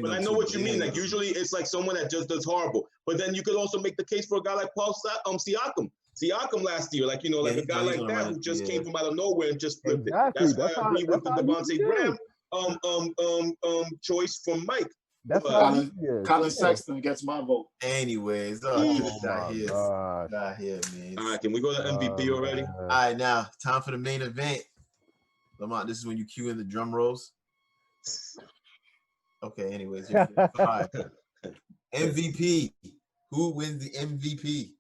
Speaker 3: But I know what you mean. Like, usually it's like someone that just does horrible. But then you could also make the case for a guy like Siakam. Siakam last year, like, like a guy like that who just came from out of nowhere and just flipped it. That's why I agree with the Devontae Graham choice from Mike.
Speaker 5: That's
Speaker 4: Colin Sexton gets my vote.
Speaker 2: Anyways, not here, man.
Speaker 3: All right, can we go to MVP already?
Speaker 2: All right, now time for the main event. Lamont, this is when you cue in the drum rolls. Okay, anyways, all right. MVP. Who wins the MVP?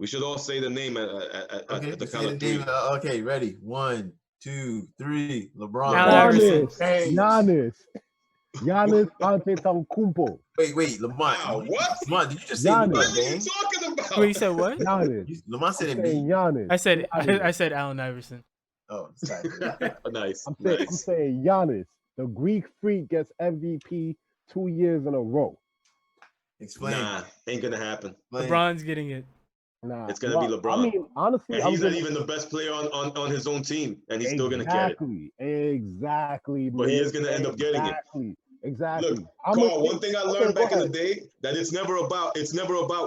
Speaker 3: We should all say the name at the count of 3.
Speaker 2: Okay, ready? 1, 2, 3. LeBron.
Speaker 5: Giannis Antetonkoumpo.
Speaker 2: Wait, Lamont.
Speaker 3: Wow, what?
Speaker 2: Lamont, did you just say
Speaker 5: Giannis?
Speaker 3: What are you talking about?
Speaker 6: Wait, you said what?
Speaker 5: Giannis.
Speaker 2: Lamont said
Speaker 5: Giannis.
Speaker 6: I said Allen Iverson.
Speaker 2: Oh, sorry.
Speaker 3: Nice.
Speaker 5: I'm saying Giannis. The Greek freak gets MVP 2 years in a row.
Speaker 2: Explain.
Speaker 3: Nah, ain't gonna happen.
Speaker 6: LeBron's getting it.
Speaker 5: Nah,
Speaker 3: it's gonna be LeBron.
Speaker 5: I mean, honestly,
Speaker 3: and he's not even the best player on his own team, and he's still gonna get it.
Speaker 5: Exactly.
Speaker 3: But he is gonna end up getting it.
Speaker 5: Exactly.
Speaker 3: Look, Carl, one thing I learned back in the day, that it's never about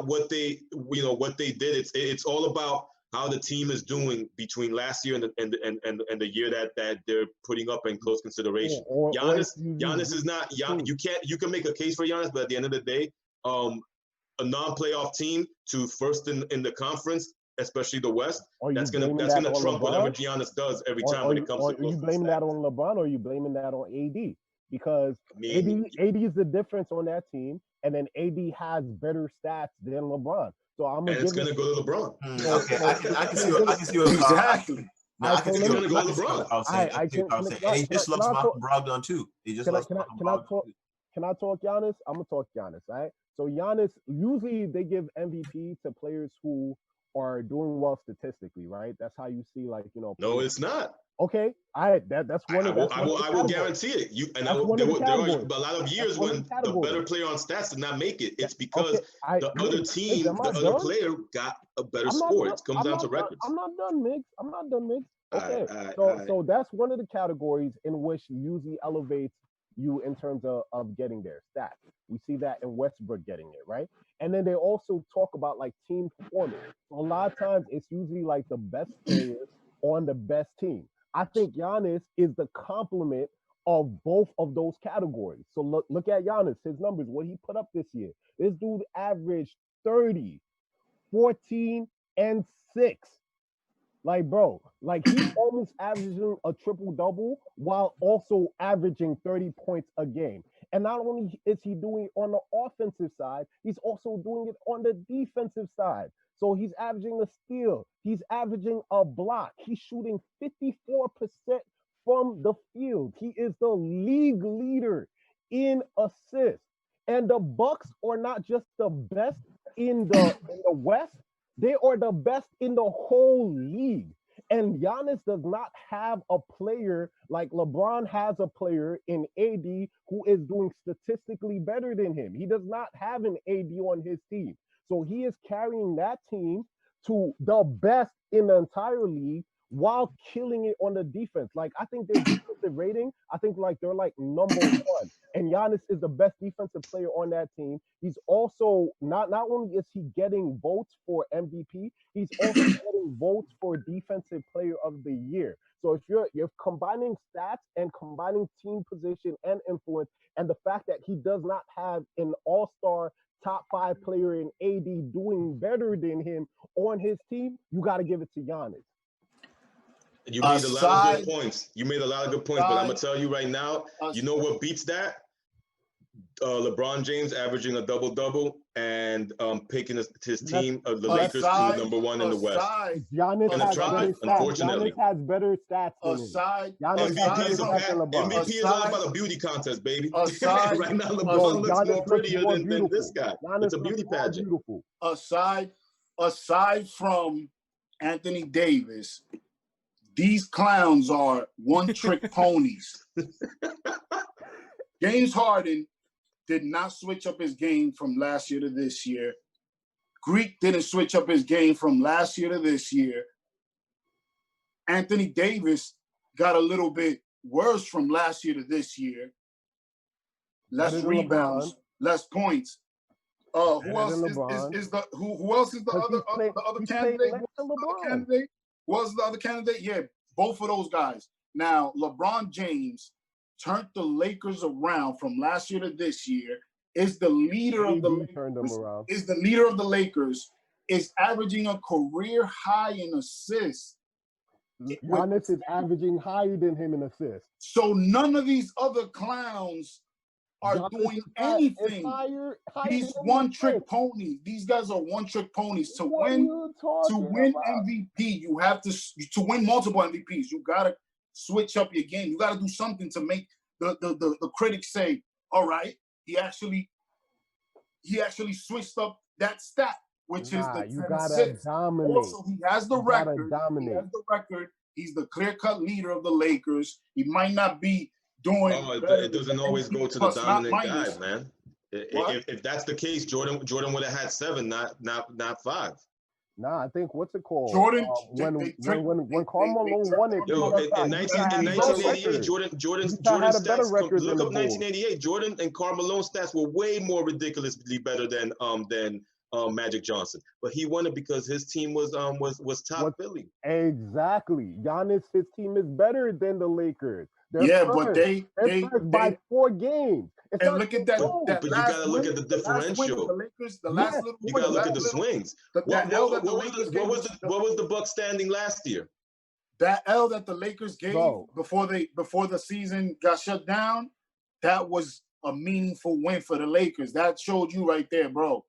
Speaker 3: what they what they did. It's all about how the team is doing between last year and the year that they're putting up in close consideration. Giannis is not. You can make a case for Giannis, but at the end of the day, a non-playoff team to first in the conference, especially the West, that's gonna trump whatever Giannis does every time when it comes to.
Speaker 5: Are you blaming that on LeBron, or are you blaming that on AD? Because AD is the difference on that team, and then AD has better stats than LeBron. So
Speaker 3: it's gonna go to LeBron.
Speaker 2: Okay, I can see what
Speaker 4: exactly.
Speaker 2: I can see
Speaker 3: what
Speaker 2: LeBron. And he just loves Malcolm Brogdon too. He just loves Malcolm Brogdon.
Speaker 5: Can I talk Giannis? I'm gonna talk Giannis, right? So Giannis, usually they give MVP to players who are doing well statistically, right? That's how you see, like,
Speaker 3: No, it's not.
Speaker 5: Okay, that's one of the.
Speaker 3: I will guarantee it. There are a lot of years when the better player on stats did not make it. It's because the other player got a better score. It comes down to records.
Speaker 5: I'm not done, Miggs. Okay, so that's one of the categories in which usually elevates you in terms of getting their stats. We see that in Westbrook getting it, right? And then they also talk about like team performance. So a lot of times it's usually like the best players on the best team. I think Giannis is the complement of both of those categories. So look at Giannis, his numbers, what he put up this year. This dude averaged 30, 14, and 6. Like, bro, like he's almost averaging a triple-double while also averaging 30 points a game. And not only is he doing it on the offensive side, he's also doing it on the defensive side. So he's averaging a steal. He's averaging a block. He's shooting 54% from the field. He is the league leader in assists. And the Bucks are not just the best in the West, they are the best in the whole league. And Giannis does not have a player like LeBron has a player in AD who is doing statistically better than him. He does not have an AD on his team. So he is carrying that team to the best in the entire league while killing it on the defense. Like, I think their defensive rating, I think like they're like number 1. And Giannis is the best defensive player on that team. He's also not only is he getting votes for MVP, he's also getting votes for Defensive Player of the Year. So if you're combining stats and combining team position and influence, and the fact that he does not have an all-star top 5 player in AD doing better than him on his team, you got to give it to Giannis.
Speaker 3: You made a lot of good points. But I'm gonna tell you right now, you know what beats that? LeBron James averaging a double-double and picking his team, the Lakers, to number one in the West.
Speaker 5: Giannis has better stats.
Speaker 3: Unfortunately.
Speaker 5: Giannis has better stats than him.
Speaker 3: MVP is all about a beauty contest, baby. Right now, LeBron looks more prettier than this guy. It's a beauty pageant.
Speaker 5: Beautiful.
Speaker 4: Aside from Anthony Davis, these clowns are one-trick ponies. James Harden did not switch up his game from last year to this year. Greek didn't switch up his game from last year to this year. Anthony Davis got a little bit worse from last year to this year. Less rebounds, less points. Who else is the other candidate? Was the other candidate? Yeah, both of those guys. Now, LeBron James turned the Lakers around from last year to this year. Is the leader of the Lakers. Is the leader of the Lakers. Is averaging a career high in assists.
Speaker 5: Giannis is averaging higher than him in assists.
Speaker 4: So none of these other clowns are doing anything. These one-trick ponies. These guys are one-trick ponies. To win MVP, you have to win multiple MVPs. You gotta switch up your game. You gotta do something to make the critics say, "All right, he actually switched up that stat." Which is the
Speaker 5: you gotta dominate.
Speaker 4: Also, he has the record. He's the clear-cut leader of the Lakers. He might not be doing.
Speaker 3: It doesn't always go to the dominant guy, man. If that's the case, Jordan would have had 7, not 5.
Speaker 5: Nah, I think what's it called?
Speaker 4: Jordan.
Speaker 5: When Carmelo won it.
Speaker 3: In 1988, Jordan's stats. Look up 1988. Jordan and Carmelo's stats were way more ridiculously better than Magic Johnson, but he won it because his team was top Philly.
Speaker 5: Exactly. Giannis, his team is better than the Lakers.
Speaker 4: But they
Speaker 5: by 4 games.
Speaker 4: And look at that.
Speaker 3: But you gotta look at the differential. You gotta look at the swings. What was the Bucks standing last year?
Speaker 4: That L that the Lakers gave before the season got shut down, that was a meaningful win for the Lakers. That showed you right there, bro.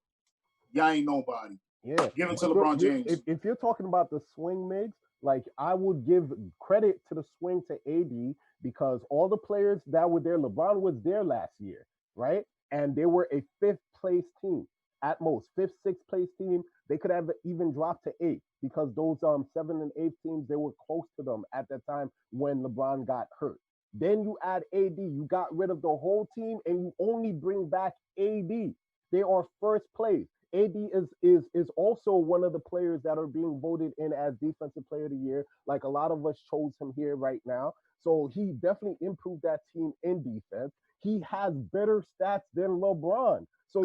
Speaker 4: Y'all ain't nobody.
Speaker 5: Yeah.
Speaker 4: Give it to LeBron James.
Speaker 5: If you're talking about the swing, Miggs, like I would give credit to the swing to AD because all the players that were there, LeBron was there last year, right? And they were a 5th place team at most, 5th, 6th place team. They could have even dropped to 8 because those 7 and 8 teams, they were close to them at that time when LeBron got hurt. Then you add AD, you got rid of the whole team and you only bring back AD. They are 1st place. AD is also one of the players that are being voted in as Defensive Player of the Year. Like a lot of us chose him here right now. So he definitely improved that team in defense. He has better stats than LeBron. So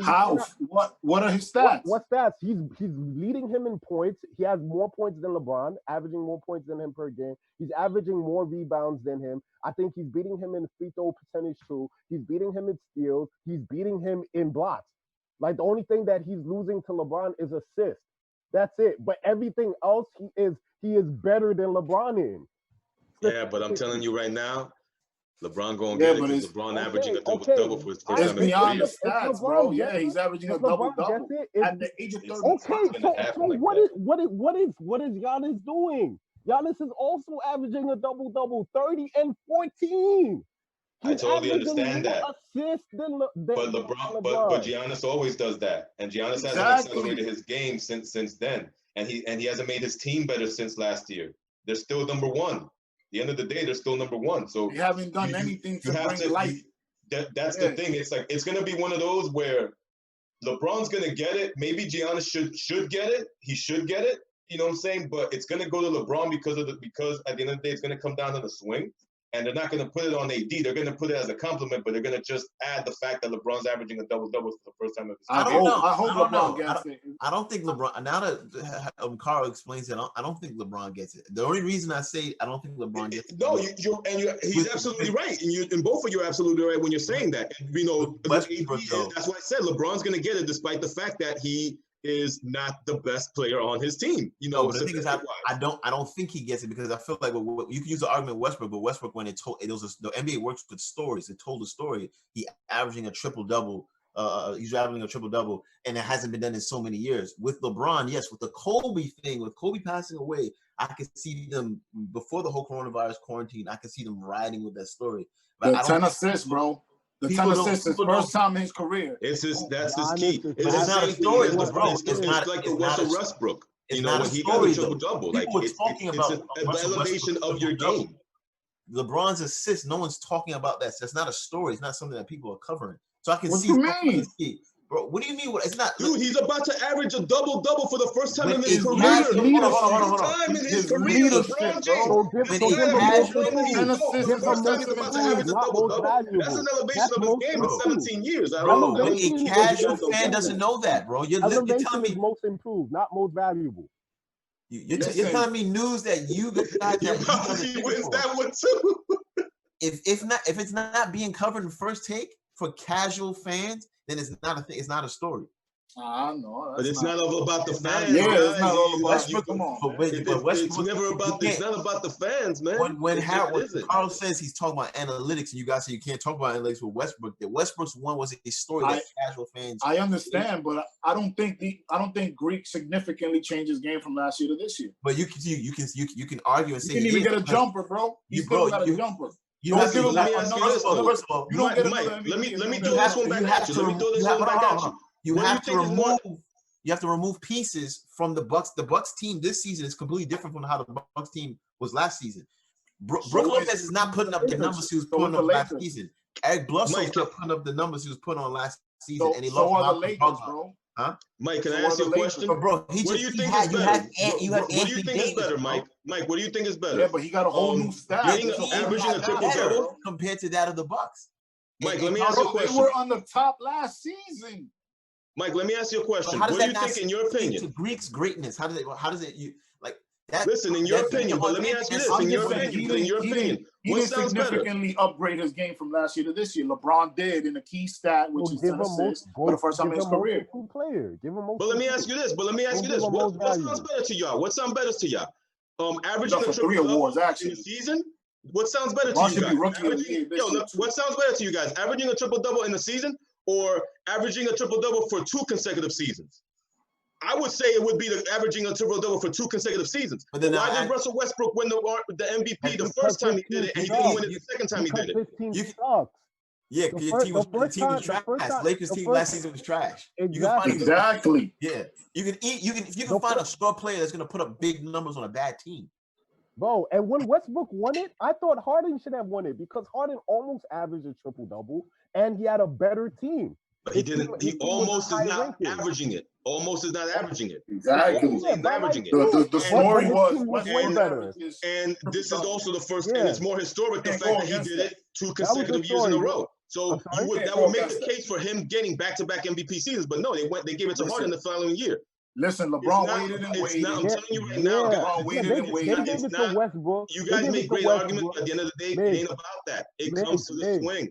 Speaker 4: what are his stats?
Speaker 5: What stats? He's leading him in points. He has more points than LeBron, averaging more points than him per game. He's averaging more rebounds than him. I think he's beating him in free throw percentage too. He's beating him in steals. He's beating him in blocks. Like the only thing that he's losing to LeBron is assists. That's it. But everything else, he is better than LeBron in.
Speaker 3: Yeah, but I'm telling you right now, LeBron going to get it because LeBron averaging a double-double for his first time.
Speaker 4: It's beyond the stats, bro. Yeah, he's averaging a double-double at the age of 30.
Speaker 5: Okay, so what is Giannis doing? Giannis is also averaging a double-double, 30 and 14.
Speaker 3: I totally understand that.
Speaker 5: But
Speaker 3: Giannis always does that, and Giannis hasn't accelerated his game since then, and he hasn't made his team better since last year. They're still number 1. At the end of the day, they're still number 1. So
Speaker 4: you haven't done anything to bring life.
Speaker 3: That's the thing. It's like it's gonna be one of those where LeBron's gonna get it. Maybe Giannis should get it. He should get it. You know what I'm saying? But it's gonna go to LeBron because at the end of the day, it's gonna come down to the swing. And they're not going to put it on AD. They're going to put it as a compliment, but they're going to just add the fact that LeBron's averaging a double-double for the first time of his career.
Speaker 2: I hope LeBron gets it. I don't think LeBron. Now that Carl explains it, I don't think LeBron gets it. The only reason I say I don't think LeBron gets it.
Speaker 3: No, he's absolutely right, and both of you are absolutely right when you're saying that. And, you know, that's why I said LeBron's going to get it, despite the fact that he is not the best player on his team. You know,
Speaker 2: no, but the thing is, I don't think he gets it because I feel like you can use the argument Westbrook, but Westbrook when the NBA works with stories. It told the story. He averaging a triple-double. He's averaging a triple-double, and it hasn't been done in so many years. With LeBron, yes, with the Kobe thing, with Kobe passing away, I could see them before the whole coronavirus quarantine. I could see them riding with that story.
Speaker 4: But the 10 assists, bro. The 10 assists is first time in his career.
Speaker 3: That's his key.
Speaker 2: It's not a story, bro.
Speaker 3: It's like the Russell Westbrook. You know, when he got a triple-double. Like, it's an elevation of your game.
Speaker 2: LeBron's assists, no one's talking about that. That's not a story. It's not something that people are covering. So I can
Speaker 4: what
Speaker 2: see.
Speaker 4: What you mean?
Speaker 2: Bro, what do you mean? It's not.
Speaker 3: Dude, he's about to average a double-double for the first time in his career.
Speaker 2: Hold on.
Speaker 3: Time in his career, LeBron James. That's an elevation of his game in 17 years.
Speaker 2: Bro, a casual fan doesn't know that, bro. You're telling me
Speaker 5: most improved, not most valuable.
Speaker 2: You're telling me news that you guys
Speaker 3: he wins that one too.
Speaker 2: If it's not being covered in First Take for casual fans, then it's not a thing. It's not a story.
Speaker 4: No,
Speaker 3: but it's not all about the fans.
Speaker 4: Yeah, it's not all about
Speaker 2: Westbrook.
Speaker 4: Come on.
Speaker 3: It's never about. It's not about the fans, man.
Speaker 2: When Carl says he's talking about analytics, and you guys say you can't talk about analytics with Westbrook. The Westbrook's one was a story that casual fans.
Speaker 4: I understand, but I don't think Greek significantly changed his game from last year to this year.
Speaker 2: But you can argue and say
Speaker 4: you can even get a jumper, bro. He still got a jumper.
Speaker 3: Let me do this one back at you.
Speaker 2: You have to remove pieces from the Bucks. The Bucks team this season is completely different from how the Bucks team was last season. Brook Lopez is not putting up the numbers he was putting up last season. Eric Bledsoe kept putting up the numbers he was putting on last season, and he lost the Lakers, bro.
Speaker 3: Huh? Mike, can I ask you a question?
Speaker 2: But bro,
Speaker 3: what do you think is better? What do you think is better, Mike? Mike, what do you think is better?
Speaker 4: Yeah, but he got a whole new staff.
Speaker 3: Averaging a triple-double
Speaker 2: compared to that of the Bucks.
Speaker 3: Mike, let me ask you a question.
Speaker 4: They were on the top last season.
Speaker 3: Mike, let me ask you a question. What do you think, in your opinion?
Speaker 2: To Greek's greatness, how does it like that?
Speaker 3: Listen, in your opinion, but let me ask you this. In your opinion, what sounds better?
Speaker 4: He didn't significantly upgrade his game from last year to this year. LeBron did in a key stat, which is 10 assists for the first time in his career.
Speaker 3: But let me ask you this. What sounds better to y'all? What sounds better to y'all? Averaging a triple-double in the season? What sounds better to you guys? What sounds better to you guys? Averaging a triple-double in the season or averaging a triple-double for 2 consecutive seasons? I would say it would be averaging a triple-double for 2 consecutive seasons. But then why did Russell Westbrook win the MVP the first time he did it, and he didn't win it the second time he did it?
Speaker 2: Yeah, because the team was trash. Lakers team last season was trash.
Speaker 4: Exactly.
Speaker 2: Yeah, you can find a star player that's going to put up big numbers on a bad team.
Speaker 5: Bro, and when Westbrook won it, I thought Harden should have won it because Harden almost averaged a triple-double, and he had a better team.
Speaker 3: But he didn't. He almost is not averaging it. Almost is not averaging it.
Speaker 4: Exactly.
Speaker 3: He's averaging it.
Speaker 4: The story was
Speaker 5: way better.
Speaker 3: And this is also the first, and it's more historic, the fact that he did it 2 consecutive years in a row. So that would make the case for him getting back-to-back MVP seasons. But no, they gave it to Harden the following year.
Speaker 4: Listen, LeBron waited and waited.
Speaker 3: I'm telling you right now,
Speaker 4: LeBron waited and waited.
Speaker 3: It's not. You guys make great arguments, but at the end of the day, it ain't about that. It comes to the swing.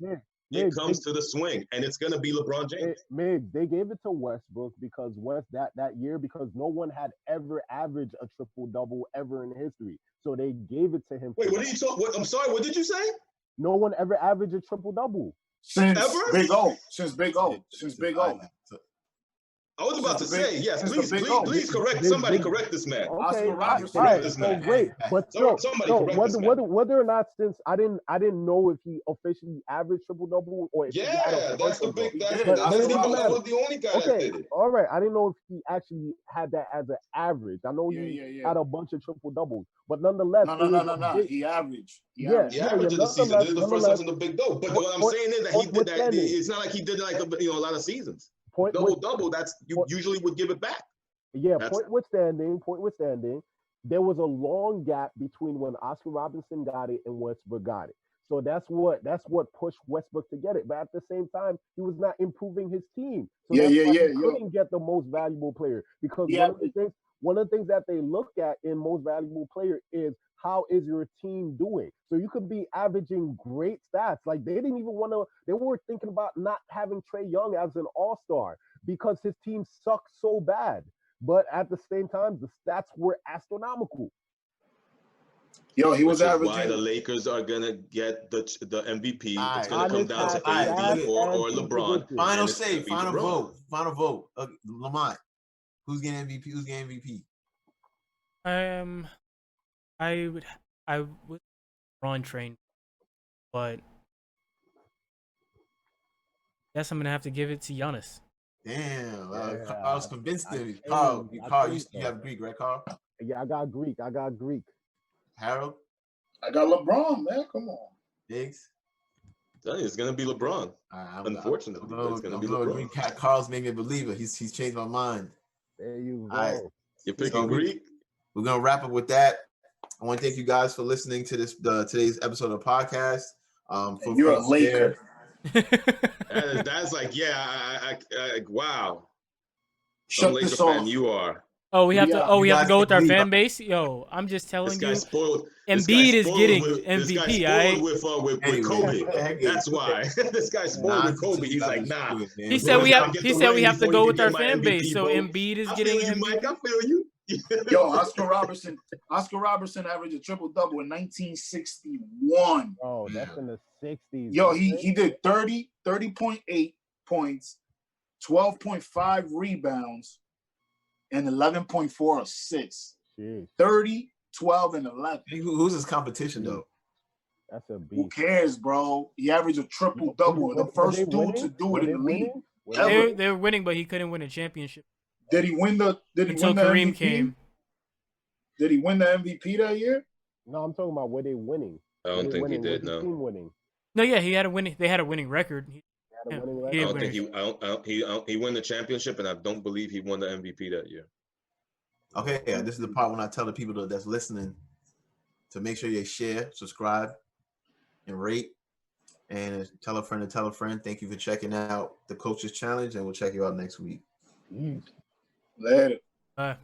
Speaker 3: It comes to the swing, and it's gonna be LeBron James.
Speaker 5: Miggs, they gave it to Westbrook because that year because no one had ever averaged a triple-double ever in history, so they gave it to him.
Speaker 3: Wait, what did you talk? I'm sorry, what did you say?
Speaker 5: No one ever averaged a triple-double
Speaker 4: since Big O. Since Big O.
Speaker 3: I was about to say, yes, please correct. Somebody correct this man.
Speaker 5: Okay,
Speaker 3: correct this man.
Speaker 5: Great, but whether or not, since I didn't know if he officially averaged triple-double or if he had a
Speaker 3: that's the big. That was the only guy that did it.
Speaker 5: All right, I didn't know if he actually had that as an average. I know he had a bunch of triple-doubles, but nonetheless,
Speaker 4: no. He averaged.
Speaker 3: He averaged in the season. This is the first time in the big dope. But what I'm saying is that he did that. It's not like he did it like a lot of seasons. Double, that's you usually would give it back.
Speaker 5: Yeah, point withstanding, there was a long gap between when Oscar Robertson got it and Westbrook got it. So that's what pushed Westbrook to get it. But at the same time, he was not improving his team. So he couldn't get the most valuable player because one of the things that they look at in most valuable player is how is your team doing? So you could be averaging great stats. Like they didn't even want to, they were thinking about not having Trae Young as an all-star because his team sucked so bad. But at the same time, the stats were astronomical.
Speaker 4: Yo, he was averaging.
Speaker 3: Why the Lakers are gonna get the MVP? It's gonna come down to AD or LeBron.
Speaker 2: Final say, final vote. Lamont, who's getting MVP? Who's getting MVP?
Speaker 6: I would LeBron train, but guess I'm gonna have to give it to Giannis.
Speaker 2: Damn, I was convinced him. Carl, you have Greek, right, Carl?
Speaker 5: Yeah, I got Greek.
Speaker 2: Harold?
Speaker 4: I got LeBron, man. Come on.
Speaker 2: Miggs?
Speaker 3: It's gonna be LeBron. Unfortunately, it's gonna be LeBron.
Speaker 2: Carl's made me a believer. He's changed my mind.
Speaker 5: There you go.
Speaker 2: All right.
Speaker 3: You're picking Greek?
Speaker 2: We're gonna wrap up with that. I want to thank you guys for listening to today's episode of the podcast.
Speaker 4: You're a Laker.
Speaker 3: That's like, wow.
Speaker 4: Shut
Speaker 3: Laker
Speaker 4: this
Speaker 3: fan
Speaker 4: off.
Speaker 3: You are.
Speaker 6: Oh, we have to go with our fan base. Yo, I'm just telling you, Embiid is getting MVP.
Speaker 3: With Kobe. That's why this guy's spoiled with Kobe. He's like, nah.
Speaker 6: He said we have to go with our fan base. So Embiid is getting MVP.
Speaker 3: Mike, I feel you.
Speaker 4: Yo, Oscar Robertson averaged a triple-double in 1961.
Speaker 5: Oh, that's in the 60s.
Speaker 4: Yo, he did 30.8 points, 12.5 rebounds, and 11.4 assists.
Speaker 5: Jeez.
Speaker 4: 30, 12, and 11.
Speaker 2: Who's his competition, though?
Speaker 5: That's a beast.
Speaker 4: Who cares, bro? He averaged a triple-double. The first dude to do it in the league.
Speaker 6: They were winning, but he couldn't win a championship.
Speaker 4: Did he win the
Speaker 6: Kareem came?
Speaker 4: Did he win the MVP that year?
Speaker 5: No, I'm talking about were they winning?
Speaker 3: I don't think he did. No.
Speaker 5: Team winning.
Speaker 6: No, yeah, he had a winning. They had a winning record.
Speaker 3: I don't think he won the championship, and I don't believe he won the MVP that year.
Speaker 2: Okay, this is the part when I tell the people that's listening to make sure they share, subscribe, and rate, and tell a friend to tell a friend. Thank you for checking out the Coaches Challenge, and we'll check you out next week.
Speaker 4: Later.
Speaker 6: Bye.